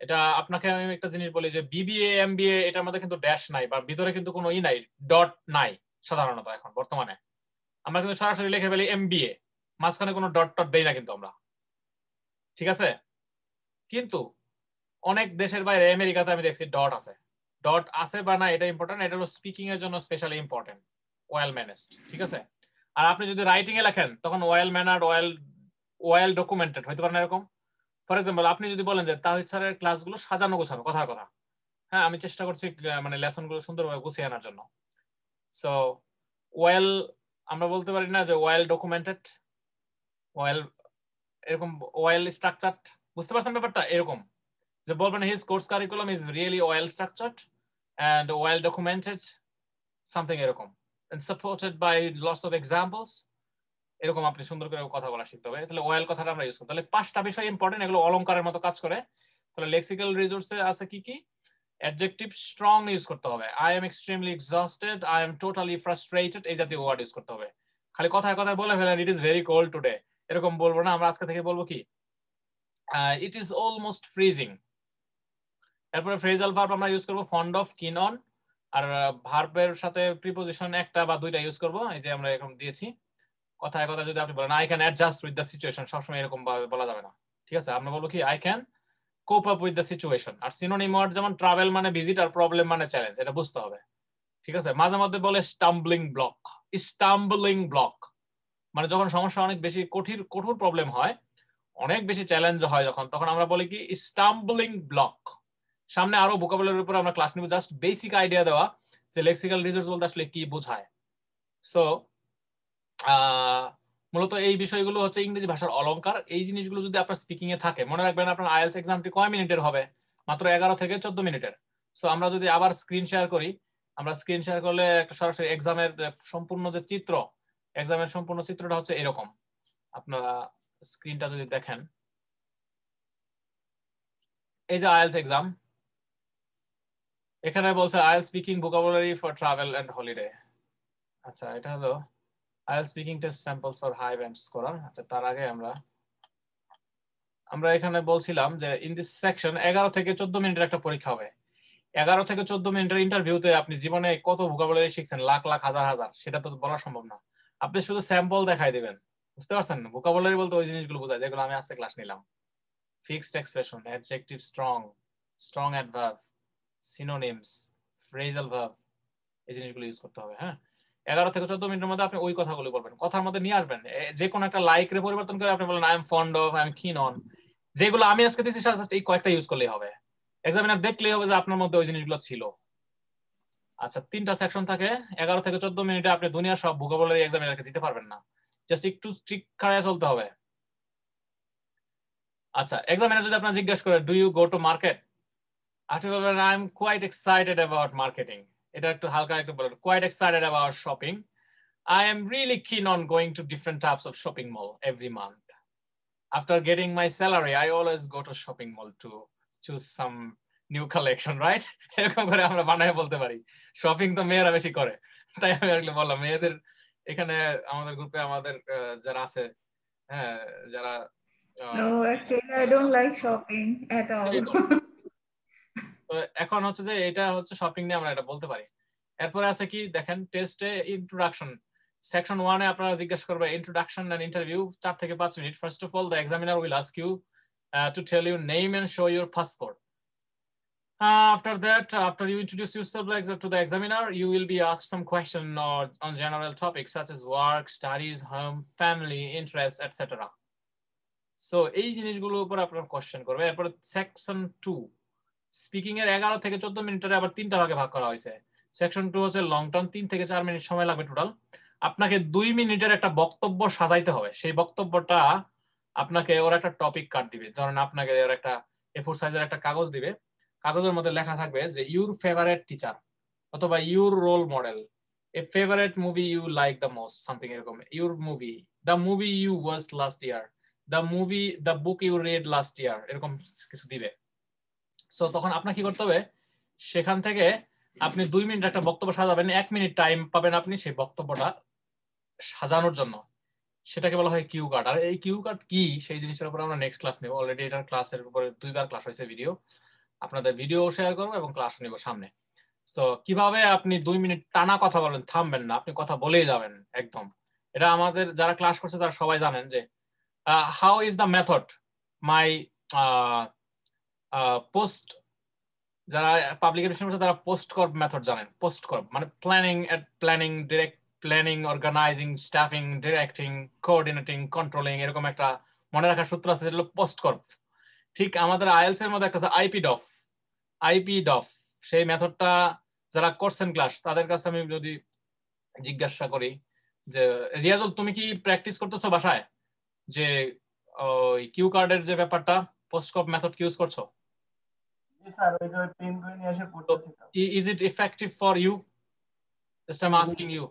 এটা আপনাকে আমি একটা জিনিস বলি যে বিবিএ এমবিএ এটার মধ্যে কিন্তু ড্যাশ নাই বা ভিতরে কিন্তু কোনো নাই, ডট নাই সাধারণত এখন বর্তমানে। আমরা কিন্তু সরাসরি লিখে ফেলি এমবিএ, মাঝখানে কোনো ডট টট দেই না কিন্তু আমরা, ঠিক আছে? কিন্তু অনেক দেশের বাইরে আমেরিকাতে আমি দেখছি ডট আছে। ডট আছে বা না এটা ইম্পর্টেন্ট, এটা হলো স্পিকিং এর জন্য স্পেশালি ইম্পর্টেন্ট, ওয়েল ম্যানেজড, ঠিক আছে? আর আপনি যদি রাইটিং এ লেখেন তখন ওয়েল ম্যানার্ড, ওয়েল ডকুমেন্টেড হইতে পারে না এরকম। ফর এক্সাম্পল আপনি যদি বলেন যে তাহিদ স্যারের ক্লাসগুলো সাজানো গোছানো, কথার কথা, হ্যাঁ আমি চেষ্টা করছি মানে লেসনগুলো সুন্দরভাবে গুছিয়ে আনার জন্য। সো ওয়েল আমরা বলতে পারি না যে ওয়েল ডকুমেন্টেড, ওয়েল এরকম ওয়েল স্ট্রাকচারড, বুঝতে পারছেন ব্যাপারটা? এরকম যে বলবেন his course curriculum is really well structured and well documented something এরকম, and supported by lots of examples, এরকম আপনি সুন্দর করে কথা বলা শিখতে হবে। তাহলে ওয়েল কথাটা আমরা ইউজ করি। তাহলে পাঁচটা বিষয় ইম্পর্টেন্ট, এগুলো অলংকারের মতো কাজ করে। তাহলে লেক্সিক্যাল রিসোর্সে আছে কি কি? অ্যাডজেক্টিভ স্ট্রং ইউজ করতে হবে, I am extremely exhausted, I am totally frustrated, এই জাতীয় ওয়ার্ড ইউজ করতে হবে। খালি কথায় কথায় বলে ফেলেন it is very cold today, এরকম বলবো না, আমরা আজকে থেকে বলবো কি ইট ইজ অলমোস্ট ফ্রিজিং। এরপরে ফ্রেজাল ভার্ব আমরা ইউজ করবো ফন্ড অফ, কিন অন, আর ভার্বের সাথে প্রিপোজিশন একটা বা দুইটা ইউজ করবো, এই যে আমরা এরকম দিয়েছি। কথায় কথা যদি আপনি বলেন I can adjust with the situation, সবসময় এরকম বলা যাবে না, ঠিক আছে? আমরা বলবো কি I can cope up with the situation. আর সিনোনিম ওয়ার্ড যেমন ট্রাভেল মানে ভিজিট আর প্রবলেম মানে চ্যালেঞ্জ, এটা বুঝতে হবে, ঠিক আছে? মাঝে মধ্যে বলে স্টাম্বলিং ব্লক, স্টাম্বলিং ব্লক মানে যখন সমস্যা অনেক বেশি কঠোর প্রবলেম হয়, অনেক বেশি চ্যালেঞ্জ হয় যখন, তখন আমরা বলি কি স্টাম্বলিং ব্লক। সামনে আরো ভোকাবুলারির উপর আমরা ক্লাস নিব, জাস্ট বেসিক আইডিয়া দেওয়া যে লেক্সিক্যাল রিসোর্স বলতে আসলে কি বোঝায়। সো মূলত এই বিষয়গুলো হচ্ছে ইংরেজি ভাষার অলংকার। এই জিনিসগুলো যদি আপনার স্পিকিং এ থাকে, মনে রাখবেন আপনার আইএলটিএস এক্সামটি কয় মিনিটের হবে? মাত্র 11 থেকে 14 মিনিটের। সো আমরা যদি আবার স্ক্রিন শেয়ার করি, আমরা স্ক্রিন শেয়ার করলে একটা সরাসরি এক্সামের সম্পূর্ণ যে চিত্র, এক্সামের সম্পূর্ণ চিত্রটা হচ্ছে এরকম। আপনারা স্ক্রিনটা যদি দেখেন, এই যে আইএলটিএস এক্সাম, এখানে বলছে IELTS speaking vocabulary for travel and holiday. আচ্ছা, এটা হলো IELTS speaking test samples for high band scorer. আচ্ছা, তার আগে আমরা এখানে বলছিলাম যে ইন দিস সেকশন 11 থেকে 14 মিনিটের একটা পরীক্ষা হবে। 11 থেকে 14 মিনিটের ইন্টারভিউতে আপনি জীবনে কত ভোকাবুলারি শিখছেন, লাখ লাখ হাজার হাজার, সেটা তো বলা সম্ভব না। আপনি শুধু স্যাম্পল দেখাই দিবেন, বুঝতে পারছেন? ভোকাবুলারি বলতে ওই জিনিসগুলো বোঝায় যেগুলো আমি আজকে ক্লাস নিলাম। Fixed expression, adjective strong adverb, synonyms, phrasal verb, এই জিনিসগুলো ইউজ করতে হবে। হ্যাঁ, 11 থেকে 14 মিনিটের মধ্যে আপনি ওই কথাগুলো বলবেন, কথার মধ্যে নিয়ে আসবেন। যে কোনো একটা লাইক রে পরিবর্তন করে আপনি বলেন I am fond of, I am কিন অন, যেগুলো আমি আজকে দিয়েছি জাস্ট এই কয়েকটা ইউজ করলেই হবে। এক্সামিনার দেখলেই হবে যে আপনার মধ্যে ওই জিনিসগুলো ছিল, আচ্ছা 3টা সেকশন থাকে, 11 থেকে 14 মিনিটে আপনি দুনিয়ার সব ভোকাবুলারি এক্সামিনারকে দিতে পারবেন না, জাস্ট একটু স্ট্রিক্ট খাড়ায় চলতে হবে। আচ্ছা এক্সামিনার যদি আপনার জিজ্ঞাসা করে do you go to market, আপনি বলবেন I am quite excited about marketing, এটা একটু হালকা একটু বলবেন quite excited about shopping, I am really keen on going to different types of shopping mall every month. After getting my salary, I always go to shopping mall to choose some new collection, right? এরকম করে আমরা বানায় বলতে পারি। Shopping তো মেয়েরা বেশি করে, তাই আমি বললাম মেয়েদের এখানে আমাদের গ্রুপে আমাদের যারা আছে, হ্যাঁ যারা No, actually, I don't like shopping at all. তো এখন হচ্ছে যে এটা হচ্ছে শপিং নিয়ে আমরা এটা বলতে পারি। এরপরে আছে কি দেখেন টেস্টে ইন্ট্রোডাকশন সেকশন 1 এ আপনারা জিজ্ঞাসা করবে ইন্ট্রোডাকশন এন্ড ইন্টারভিউ 4 থেকে 5 minute. First of all the examiner will ask you to tell you name and show your passport. After that, after you introduce yourself to the examiner, you will be asked some question on general topics such as work, studies, home, family, interests, etc. So এই জিনিসগুলোর উপর আপনারা question করবে। এরপর section 2 speaking এর 11 থেকে 14 মিনিটের আবার 3টা ভাগে ভাগ করা হয়েছে। সেকশন 2 হচ্ছে লং টার্ম, 3 থেকে 4 মিনিট সময় লাগবে টোটাল। আপনাকে 2 মিনিটের একটা বক্তব্য সাজাইতে হবে, সেই বক্তব্যটা আপনাকে ওর একটা টপিক কার্ড দিবে, ধরেন আপনাকে ওর একটা A4 সাইজের একটা কাগজ দিবে, কাগজের মধ্যে লেখা থাকবে যে ইউর ফেভারিট টিচার অথবা your role model, a favourite movie you like the most, something এরকম, your movie, the movie you watched last year, the book you read last year, এরকম কিছু দিবে। সো তখন আপনার কি করতে হবে, সেখান থেকে আপনি 2 মিনিট একটা বক্তব্য সাজাবেন, 1 মিনিট টাইম পাবেন আপনি সেই বক্তব্যটা সাজানোর জন্য, সেটাকে বলা হয় কিউ কার্ড। আর এই কিউ কার্ড কি সেই জিনিসের উপর আমরা নেক্সট ক্লাস নেব, অলরেডি এটার ক্লাসের উপরে 2বার ক্লাস হয়েছে ভিডিও, আপনাদের ভিডিও শেয়ার করবো এবং ক্লাস নিব সামনে। তো কিভাবে আপনি 2 মিনিট টানা কথা বলেন, থামবেন না, আপনি কথা বলেই যাবেন একদম, এটা আমাদের যারা ক্লাস করছে তারা সবাই জানেন যে how is the method my post, যারা পাবলিক এডুকেশন করছে তারা পোস্ট করব মেথড জানেন। পোস্ট করব মানে planning, direct planning, organizing, staffing, directing, coordinating, controlling, এরকম একটা মনে রাখার সূত্র আছে যেটা পোস্ট করব। ঠিক আমাদের আইএলস এর মধ্যে একটা আছে আইপিডফ, সেই মেথডটা যারা করছেন ক্লাস তাদের কাছে আমি যদি জিজ্ঞাসা করি যে রিয়াজুল তুমি কি প্র্যাকটিস করতেছো বাসায়, যে ওই কিউ কার্ডের যে ব্যাপারটা পোস্ট করব মেথড ইউজ করছো? স্যার ওই যে পেন করে নিয়ে এসে পড়তেছি তো। Is it effective for you? Just I'm asking you.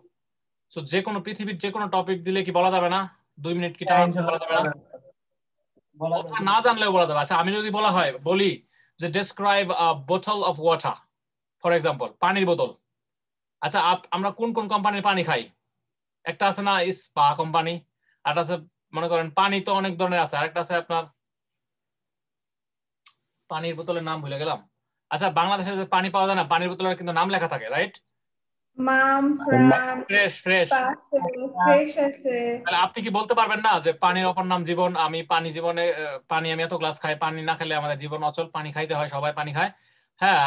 So যে কোনো পৃথিবীর যে কোনো টপিক দিলে কি বলা যাবে না? 2 মিনিট কি টাইম বলা যাবে না? না জানলেও বলা যাবে। আচ্ছা আমি যদি বলি যে describe a bottle of water, for example, পানির বোতল। আচ্ছা আমরা কোন কোন কোম্পানির পানি খাই? একটা আছে না স্পা কোম্পানি, আর আছে মনে করেন পানি তো অনেক ধরনের আছে, আরেকটা আছে আপনার পানির বোতলের নাম ভুলে গেলাম। আচ্ছা বাংলাদেশে যে পানি পাওয়া যায় না, পানির বোতলের কিন্তু নাম লেখা থাকে, রাইট? মাম, প্রাণ, ফ্রেশ। আছে। তাহলে আপনি কি বলতে পারবেন না যে পানির অপর নাম জীবন, আমি পানি জীবনে পানি আমি এত গ্লাস খাই, পানি না খেলে আমাদের জীবন অচল, পানি খাইতে হয়, সবাই পানি খায়। হ্যাঁ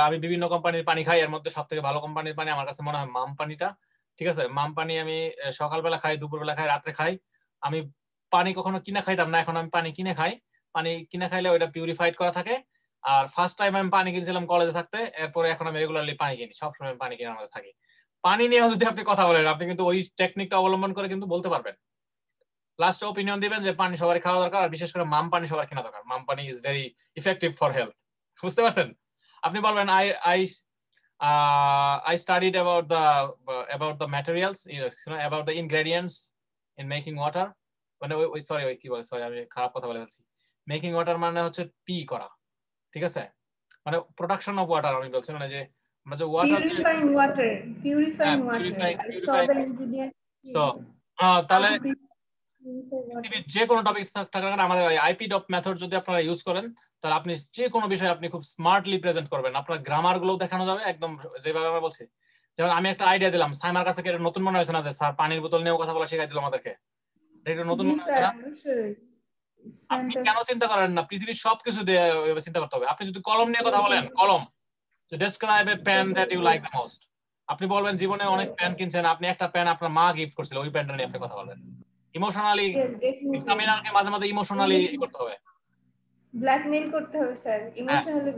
আমি বিভিন্ন কোম্পানির পানি খাই, এর মধ্যে সব থেকে ভালো কোম্পানির পানি আমার কাছে মনে হয় মাম পানিটা। ঠিক আছে, মাম পানি আমি সকালবেলা খাই, দুপুরবেলা খাই, রাত্রে খাই। আমি পানি কখনো কিনা খাইতাম না, এখন আমি পানি কিনে খাই। পানি কিনে খাইলে ওইটা পিউরিফাইড করা থাকে। আর ফার্স্ট টাইম আমি পানি কিনছিলাম কলেজে থাকতে, এরপরে এখন আমি রেগুলারলি পানি কিনি, সবসময় পানি কিনে আমাদের থাকি। পানি নিয়ে যদি আপনি কথা বলেন, আপনি কিন্তু ওই টেকনিকটা অবলম্বন করে কিন্তু বলতে পারবেন। লাস্ট অপিনিয়ন দিবেন যে পানি সবার খাওয়া দরকার, আর বিশেষ করে মাম পানি সবার কেনা দরকার। মাম পানি is very effective for health. বুঝতে পারছেন? আপনি বলবেন I studied about the materials, about the ingredients in making water. মানে সরি আমি খারাপ কথা বলে ফেলছি। মেকিং ওয়াটার মানে হচ্ছে পি করা, ঠিক আছে, মানে প্রোডাকশন অফ ওয়াটার আমি বলছি, মানে যে আমরা যে water Purifying water. I saw the ingredient. So তাহলে পৃথিবীর যে কোনো টপিক থাকার কারণে আমাদের আইপিডপ মেথড যদি আপনারা ইউজ করেন, তাহলে আপনি যে কোনো বিষয় আপনি খুব স্মার্টলি প্রেজেন্ট করবেন। আপনার গ্রামার গুলো দেখানো যাবে একদম যেভাবে আমরা বলছি। যেমন আমি একটা আইডিয়া দিলাম, সাইমার কাছে নতুন মনে হয়েছে না যে স্যার পানির বোতল নিয়েও কথা বলা শিখাই দিল আমাদেরকে, এটা নতুন মনে হয়েছে না? আপনি কেন চিন্তা করেন না পৃথিবীর সবকিছু দিয়ে চিন্তা করতে হবে? আপনি যদি কলম নিয়ে কথা বলেন, কলম, describe a pen that you like the most, আপনি বলবেন জীবনে অনেক পেন কিনছেন, আপনি একটা পেন আপনার মা গিফট করছিল, ওই পেনটা নিয়ে আপনি কথা বলবেন। ইমোশনালি এক্সামিনারকে মাঝে মাঝে ইমোশনালি করতে হবে, ব্ল্যাকমেইল করতে হবে স্যার, ইমোশনালি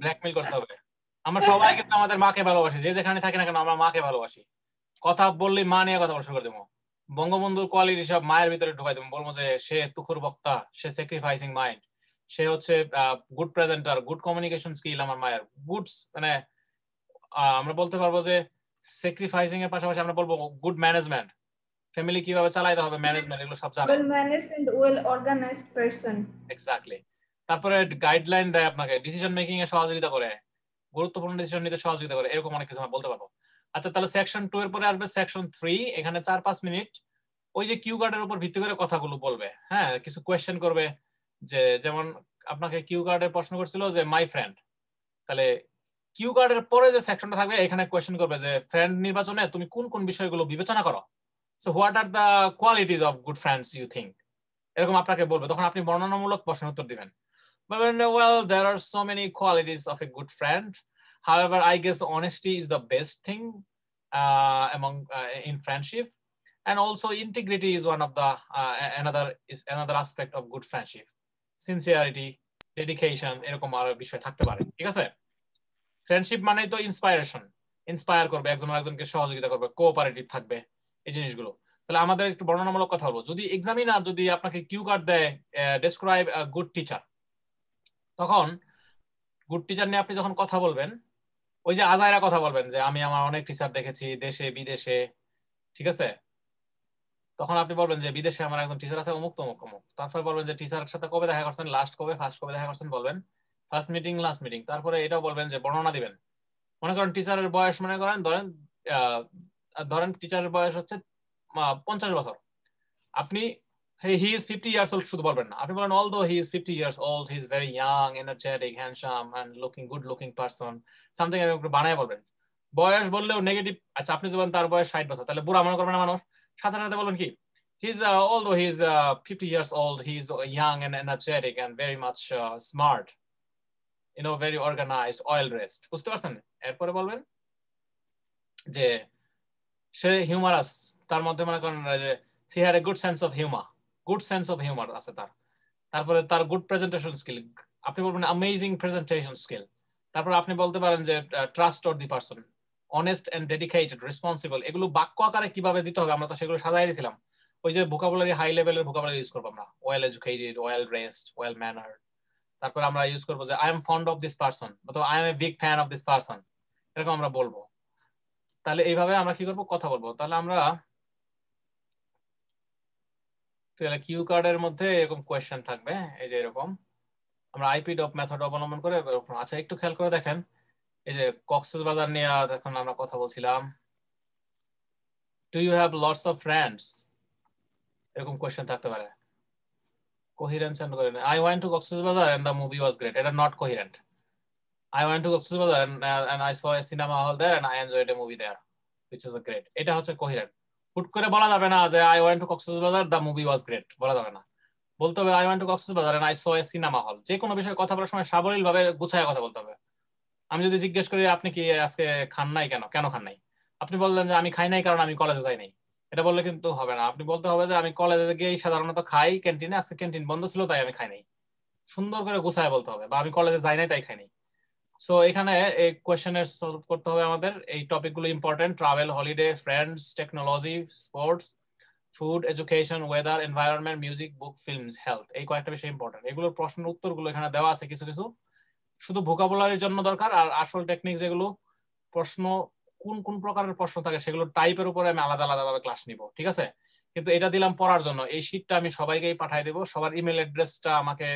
ব্ল্যাকমেইল করতে হবে। আমরা সবাই কিন্তু আমাদের মাকে ভালোবাসি, যে যেখানে থাকি না কেন আমরা মাকে ভালোবাসি। কথা বললে মা নিয়ে কথা বলা শুরু করে দেবো। বঙ্গবন্ধুর কোয়ালিটি সব মায়ের ভিতরে ঢুকাই দেবো, বলবো যে সে তুখুর বক্তা, সে স্যাক্রিফাইসিং মাইন্ড, সে হচ্ছে good presenter, good communication skill আমার মায়ের, গুড মানে আমরা বলতে পারবো যে স্যাক্রিফাইসিং এর পাশাপাশি আমরা বলবো গুড ম্যানেজমেন্ট, ফ্যামিলি কিভাবে চালাইতে হবে, ম্যানেজমেন্ট, এগুলো সব জানে। well managed and well organized person. Exactly. তারপরে গাইডলাইন দেয় আপনাকে, ডিসিশন মেকিং এ সহযোগিতা করে, গুরুত্বপূর্ণ ডিসিশন নিতে সহযোগিতা করে, এরকম অনেক কিছু আমরা বলতে পারবো। আচ্ছা, তাহলে সেকশন 2 এর পরে আসবে সেকশন 3। এখানে 4-5 মিনিট ওই যে কিউ কার্ডের উপর ভিত্তি করে কথাগুলো বলবে। হ্যাঁ, কিছু কোয়েশ্চেন করবে, যে যেমন আপনাকে কিউ কার্ডের প্রশ্ন করছিল যে মাই ফ্রেন্ড, তাহলে কিউ কার্ডের পরে যে সেকশনটা থাকবে এখানে কোয়েশ্চেন করবে যে ফ্রেন্ড নির্বাচনে তুমি কোন কোন বিষয়গুলো বিবেচনা করো, so what are the qualities of good friends you think, এরকম আপনাকে বলবে। তখন আপনি বর্ণনামূলক প্রশ্নের উত্তর দিবেন। Well, there are so many qualities of a good friend. However, I guess honesty is the best thing in friendship, and also integrity is one of the another aspect of good friendship. Sincerity, dedication, এরকম আরো বিষয় থাকতে পারে। ঠিক আছে, friendship মানেই তো inspire করবে, একজন আরেকজনকে সহযোগিতা করবে, কোঅপারেটিভ থাকবে, এই জিনিসগুলো। তাহলে আমাদের একটু বর্ণনামূলক কথা বলবো। যদি এক্সামিনার যদি আপনাকে কিউ কার্ড দেয় ডেসক্রাইব আ গুড টিচার, তখন গুড টিচার নিয়ে আপনি যখন কথা বলবেন, ওই যে আজাইরা কথা বলবেন যে আমি আমার অনেক টিচার দেখেছি দেশে বিদেশে, ঠিক আছে, তখন আপনি বলবেন যে বিদেশে আমার একজন টিচার আছে অমুক তমুক অমুক। তারপর বলবেন যে টিচারের সাথে কবে দেখা করছেন, লাস্ট কবে, ফার্স্ট কবে দেখা করছেন বলবেন, ফার্স্ট মিটিং, লাস্ট মিটিং। তারপরে এটাও বলবেন যে বর্ণনা দিবেন। মনে করেন টিচারের বয়স মনে করেন ধরেন টিচারের বয়স হচ্ছে 50 বছর, আপনি he is 50 years old শুধু বলবেন না, আপনি বলেন although he is 50 years old, he is very young, energetic, handsome and good looking person, something একটু বানায় বলবেন। বয়স বললেও নেগেটিভ। আচ্ছা, আপনি যদি বলেন তার বয়স 60 বছর, তাহলে বুড়া মনে করবেন না মানুষ, সাথে সাথে বলবেন কি although he is 50 years old, he is young and energetic and very much smart, very organized, oil dressed। বুঝতে পারছেন? এরপরে বলবেন যে সে হিউমারাস, তার মধ্যে মনে করেন যে he had a good sense of humor আছে তার। তারপরে তার গুড প্রেজেন্টেশন স্কিল, আপনি বলবেন অ্যামেজিং প্রেজেন্টেশন স্কিল। তারপর আপনি বলতে পারেন যে trustworthy person, honest and dedicated, responsible. এগুলো বাক্য আকারে কিভাবে দিতে হবে আমরা তো সেগুলো সাজাই দিয়েছিলাম। ওই যে ভোকাবুলারি, হাই লেভেলের ভোকাবুলারি ইউজ করবো আমরা, well educated, well dressed, well mannered. তারপর আমরা ইউজ করবো যে I am fond of this person, অথবা I am a big fan of this person, এরকম আমরা বলবো। তাহলে এইভাবে আমরা কি করবো, কথা বলবো। তাহলে আমরা কিউ কার্ডের মধ্যে এরকম কোয়েশ্চেন থাকবে, এই যে এরকম আমরা আইপি ডপ মেথড অবলম্বন করে। আচ্ছা, একটু খেয়াল করে দেখেন, এই যে কক্সবাজার নিয়ে এখন আমরা কথা বলছিলাম, do you have lots of friends, এরকম কোয়েশ্চেন থাকতে পারে। Coherence and coherent, I went to Cox's Bazar and the movie was great, এটা not coherent. I went to Cox's Bazar and I saw a cinema hall there and I enjoyed a movie there which was great, এটা হচ্ছে coherent. হুট করে বলা যাবে না যে I went to Cox's Bazar the movie was great, বলা যাবে না। বলতে হবে I went to Cox's Bazar and I saw a cinema hall. যে কোনো বিষয়ে কথা বলার সময় সাবলীল ভাবে গুছায় কথা বলতে হবে। আমি যদি জিজ্ঞেস করি আপনি কি আজকে খান নাই, কেন খান নাই, আপনি বললেন যে আমি খাই নাই কারণ আমি কলেজে যাই নাই, এটা বললে কিন্তু হবে না। আপনি বলতে হবে যে আমি কলেজে গিয়ে সাধারণত খাই ক্যান্টিনে, আজকে ক্যান্টিন বন্ধ ছিল তাই আমি খাই নাই। সুন্দর করে গুছায় বলতে হবে, বা আমি কলেজে যাই নাই তাই খাই নাই। সো এখানে এই কোয়েশ্চেনের সলভ করতে হবে আমাদের। এই টপিকগুলো important: travel, holiday, friends, technology, sports, food, education, weather, environment, music, book, films, health. এই কয়েকটা বিষয় ইম্পর্টেন্ট। এগুলোর প্রশ্নের উত্তরগুলো এখানে দেওয়া আছে কিছু কিছু, শুধু ভোকাবুলারির জন্য দরকার। আর আসল টেকনিক যেগুলো প্রশ্ন, কোন কোন প্রকারের প্রশ্ন থাকে সেগুলো টাইপের উপরে আমি আলাদা আলাদা ভাবে ক্লাস নিব, ঠিক আছে? কিন্তু এটা দিলাম পড়ার জন্য। এই শীটটা আমি সবাইকেই পাঠিয়ে দেবো। সবার ইমেল অ্যাড্রেসটা আমাকে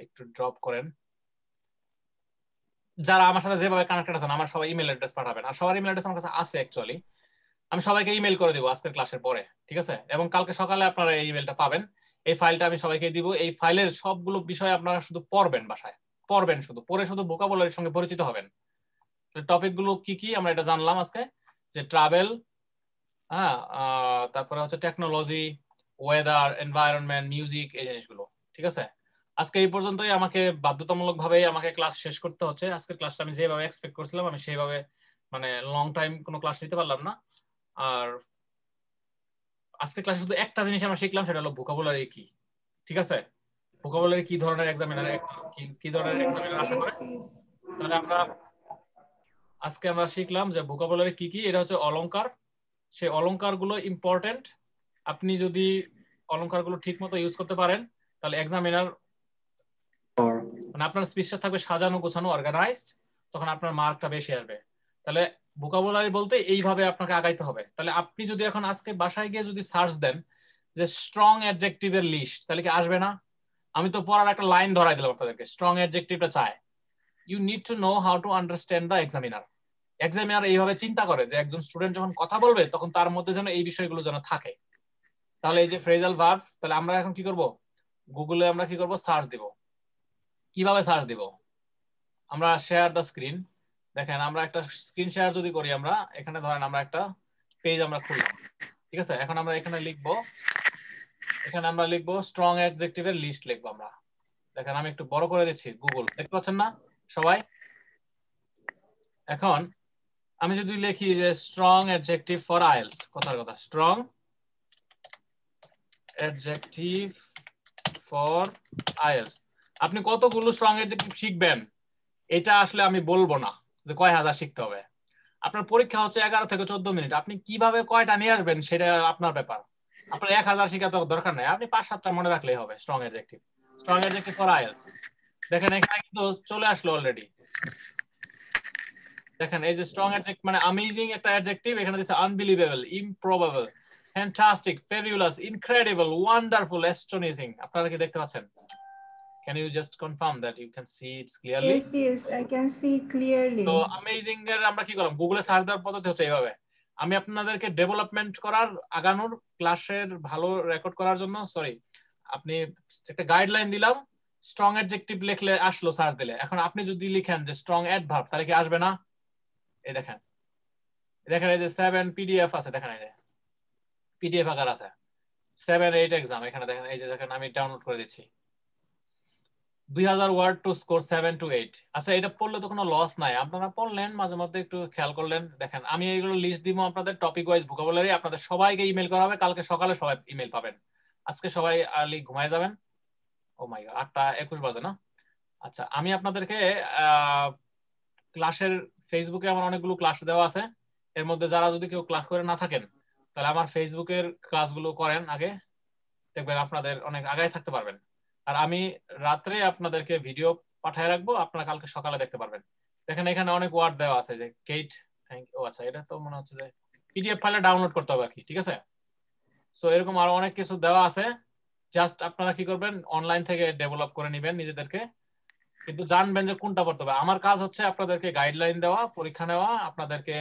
একটু ড্রপ করেন। যারা আমার সাথে যেভাবে কানেক্টেড আছেন আমার সবাই ইমেল অ্যাড্রেস পাঠাবেন। আর সবার ইমেল অ্যাড্রেস আমার কাছে আছে অ্যাকচুয়ালি, আমি সবাইকে ইমেল করে দেবো আজকের ক্লাসের পরে, ঠিক আছে? এবং কালকে সকালে আপনারা এই ইমেলটা পাবেন। এই ফাইলটা আমি সবাইকে দিব। এই ফাইলের সবগুলো বিষয় আপনারা শুধু পড়বেন, বাসায় পড়বেন, শুধু পড়ে শুধু ভোকাবুলারির সঙ্গে পরিচিত হবেন। টপিক গুলো কি কি আমরা এটা জানলাম আজকে, যে ট্রাভেল, হ্যাঁ, তারপরে হচ্ছে টেকনোলজি, ওয়েদার, এনভায়রনমেন্ট, মিউজিক, এই জিনিসগুলো, ঠিক আছে? আজকে এই পর্যন্তই। আমাকে বাধ্যতামূলক ভাবে আমাকে ক্লাস শেষ করতে হচ্ছে। আজকে ক্লাসটা আমি যেভাবে এক্সপেক্ট করছিলাম আমি সেইভাবে মানে লং টাইম কোনো ক্লাস নিতে পারলাম না। আর আজকে ক্লাসে শুধু একটা জিনিস আমরা শিখলাম, সেটা হলো ভোকাবুলারি কি, ঠিক আছে? ভোকাবুলারি কি ধরনের এক্সামিনার, কি ধরনের এক্সামিনার আশা করে, তাহলে আমরা আজকে আমরা শিখলাম যে ভোকাবুলারি কি কি। এটা হচ্ছে অলংকার, সেই অলংকারগুলো ইম্পর্টেন্ট। আপনি যদি অলংকারগুলো ঠিকমতো ইউজ করতে পারেন তাহলে এক্সামিনার মানে আপনার স্পিচটা থাকবে সাজানো গোছানো অর্গানাইজড, তখন আপনার মার্কটা বেশি আসবে। তাহলে ভোকাবুলারি বলতে এইভাবে আপনাকে আগাইতে হবে। তাহলে আপনি যদি এখন আজকে বাসায় গিয়ে যদি সার্চ দেন যে স্ট্রং অ্যাডজেক্টিভের লিস্ট, তাহলে কি আসবে না? আমি তো পড়ার একটা লাইন ধরাই দিলাম আপনাদেরকে, স্ট্রং অ্যাডজেক্টিভটা চায়। You need to know how to understand the examiner. Examiner এইভাবে চিন্তা করে যে একজন স্টুডেন্ট যখন কথা বলবে তখন তার মধ্যে যেন এই বিষয়গুলো যেন থাকে। তাহলে এই যে ফ্রেজাল ভার্ব, তাহলে আমরা এখন কি করব, গুগলে আমরা কি করব, সার্চ দিব। কিভাবে সার্চ দিব? আমরা শেয়ার দ্য স্ক্রিন, দেখেন আমরা একটা স্ক্রিন শেয়ার যদি করি, আমরা এখানে ধরেন আমরা একটা পেজ আমরা খুললাম, ঠিক আছে? এখন আমরা এখানে লিখবো, এখানে আমরা লিখবো স্ট্রং অ্যাডজেক্টিভের লিস্ট লিখবো আমরা। দেখেন আমি একটু বড় করে দিচ্ছি, গুগল দেখতে পাচ্ছেন না সবাই? এখন আমি যদি লিখি যে স্ট্রং অ্যাডজেক্টিভ ফর আইএলটিএস, কথার কথা স্ট্রং অ্যাডজেক্টিভ ফর আইএলটিএস, আপনি কতগুলো স্ট্রং অ্যাডজেক্টিভ শিখবেন এটা আসলে আমি বলবো না যে কয় হাজার শিখতে হবে। আপনার পরীক্ষা হচ্ছে 11 থেকে 14 মিনিট, আপনি কিভাবে কয়টা নিয়ে আসবেন সেটা আপনার ব্যাপার। আপনার 1000 শেখাতে দরকার নাই, আপনি 5-7টা মনে রাখলেই হবে। স্ট্রং অ্যাডজেক্টিভ ফর আইএলটিএস, দেখেন এখানে কিন্তু চলে আসলো অলরেডি। দেখেন এই যে স্ট্রং অ্যাডজেক্টিভ মানে অ্যামেজিং একটা অ্যাডজেক্টিভ, এখানে দিছে unbelievable, improbable, fantastic, fabulous, incredible, wonderful, astonishing. আপনারা কি দেখতে পাচ্ছেন? Can you just confirm that you can see it clearly? Yes, I can see clearly. তো অ্যামেজিং এর আমরা কি করলাম, গুগলে সার্চ দেওয়ার পদ্ধতি হচ্ছে এইভাবে। আমি আপনাদেরকে ডেভেলপমেন্ট করার, আগানোর, ক্লাসের ভালো রেকর্ড করার জন্য সরি আপনি একটা গাইডলাইন দিলাম, স্ট্রং অ্যাডজেক্টিভ লিখলে আসলো সার্চ দিলে। এখন আপনি যদি লিখেন যে স্ট্রং অ্যাডভার্ব, তাহলে কি আসবে না? এই দেখেন, দেখেন এই যে 7 পিডিএফ আছে, দেখেন এই যে পিডিএফ আকার আছে 7-8 এক্সাম, এখানে দেখেন এই যে দেখেন আমি ডাউনলোড করে দিচ্ছি 2000 ওয়ার্ড টু স্কোর 7 to 8। আচ্ছা এটা পড়লে তো কোনো লস নাই, আপনারা পড়লেন মাঝে মধ্যে একটু খেয়াল করলেন। দেখেন আমি এইগুলো লিস্ট দিব আপনাদের, টপিক ওয়াইজ ভোকাবুলারি, আপনাদের সবাইকে ইমেল করা হবে, কালকে সকালে সবাই ইমেল পাবেন। আজকে সবাই আর্লি ঘুমায় যাবেন। ও মাই গড 8:21 বাজে না? আচ্ছা আমি আপনাদেরকে ক্লাসের ফেসবুকে আমার অনেকগুলো ক্লাস দেওয়া আছে, এর মধ্যে যারা যদি কেউ ক্লাস করে না থাকেন তাহলে আমার ফেসবুকের ক্লাসগুলো করেন আগে, দেখবেন আপনাদের অনেক আগায় থাকতে পারবেন। আর আমি রাত্রে আপনাদেরকে ভিডিও পাঠিয়ে রাখবো, আপনারা কালকে সকালে দেখতে পারবেন। দেখেন এখানে অনেক ওয়ার্ড দেওয়া আছে যে কেট, থ্যাংক ইউ। আচ্ছা এটা তো মনে হচ্ছে যে পিডিএফ ফাইলে ডাউনলোড করতে হবে আর কি, ঠিক আছে? সো এরকম আরো অনেক কিছু দেওয়া আছে, জাস্ট আপনারা কি করবেন, অনলাইন থেকে ডেভেলপ করে নেবেন নিজেদেরকে, কিন্তু জানবেন যে কোনটা পড়তে হবে। আমার কাজ হচ্ছে আপনাদেরকে গাইডলাইন দেওয়া, পরীক্ষা নেওয়া, আপনাদেরকে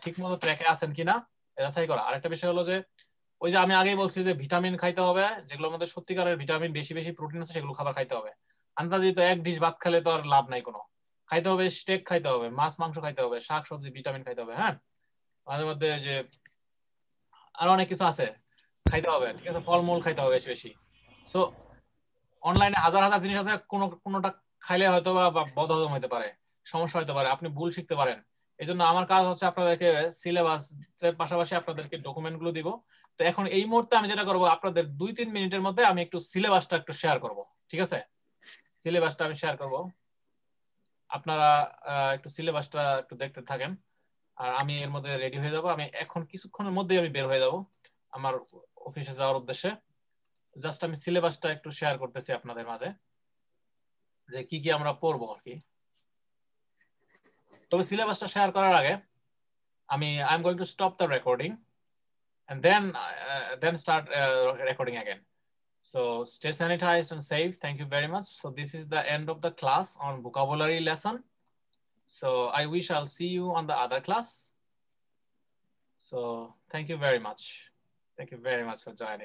ঠিকমতো ট্র্যাকে আছেন কিনা যাচাই করা। আরেকটা বিষয় হলো যে ওই যে আমি আগেই বলছি যে ভিটামিন খাইতে হবে, যেগুলোর মধ্যে সত্যিকারের ভিটামিন বেশি বেশি প্রোটিন আছে সেগুলো খাবার খাইতে হবে। আন্দাজি তো এক ডিশ ভাত খেলে তো আর লাভ নাই কোনো, খাইতে হবে স্টেক খাইতে হবে, মাছ মাংস খাইতে হবে, শাক সবজি ভিটামিন খাইতে হবে। হ্যাঁ মাঝে মধ্যে যে আরো অনেক কিছু আছে খাইতে হবে, ঠিক আছে? ফলমূল খাইতে হবে বেশি বেশি। সো অনলাইনে হাজার হাজার জিনিস আছে, কোনোটা খাইলে হয়তো বা বদহজম হতে পারে, সমস্যা হতে পারে, আপনি ভুল শিখতে পারেন। এই জন্য আমার কাজ হচ্ছে আপনাদেরকে সিলেবাসের পাশাপাশি আপনাদেরকে ডকুমেন্ট গুলো দিব। তো এখন এই মুহূর্তে আমি যেটা করবো, আপনাদের 2-3 মিনিটের মধ্যে আমি একটু সিলেবাসটা একটু শেয়ার করব, ঠিক আছে? সিলেবাসটা আমি শেয়ার করব, আপনারা একটু সিলেবাসটা একটু দেখতে থাকেন, আর আমি এর মধ্যে রেডি হয়ে যাব। আমি এখন কিছুক্ষণের মধ্যেই আমি বের হয়ে যাব আমার অফিসে যাওয়ার উদ্দেশ্যে। জাস্ট আমি সিলেবাসটা একটু শেয়ার করতেছি আপনাদের মাঝে যে কি কি আমরা পড়বো আর কি। তবে সিলেবাসটা শেয়ার করার আগে আমি I am going to stop the recording and then start recording again. So stay sanitized and safe. Thank you very much. So this is the end of the class on vocabulary lesson. So I wish I'll see you on the other class. So thank you very much. Thank you very much for joining.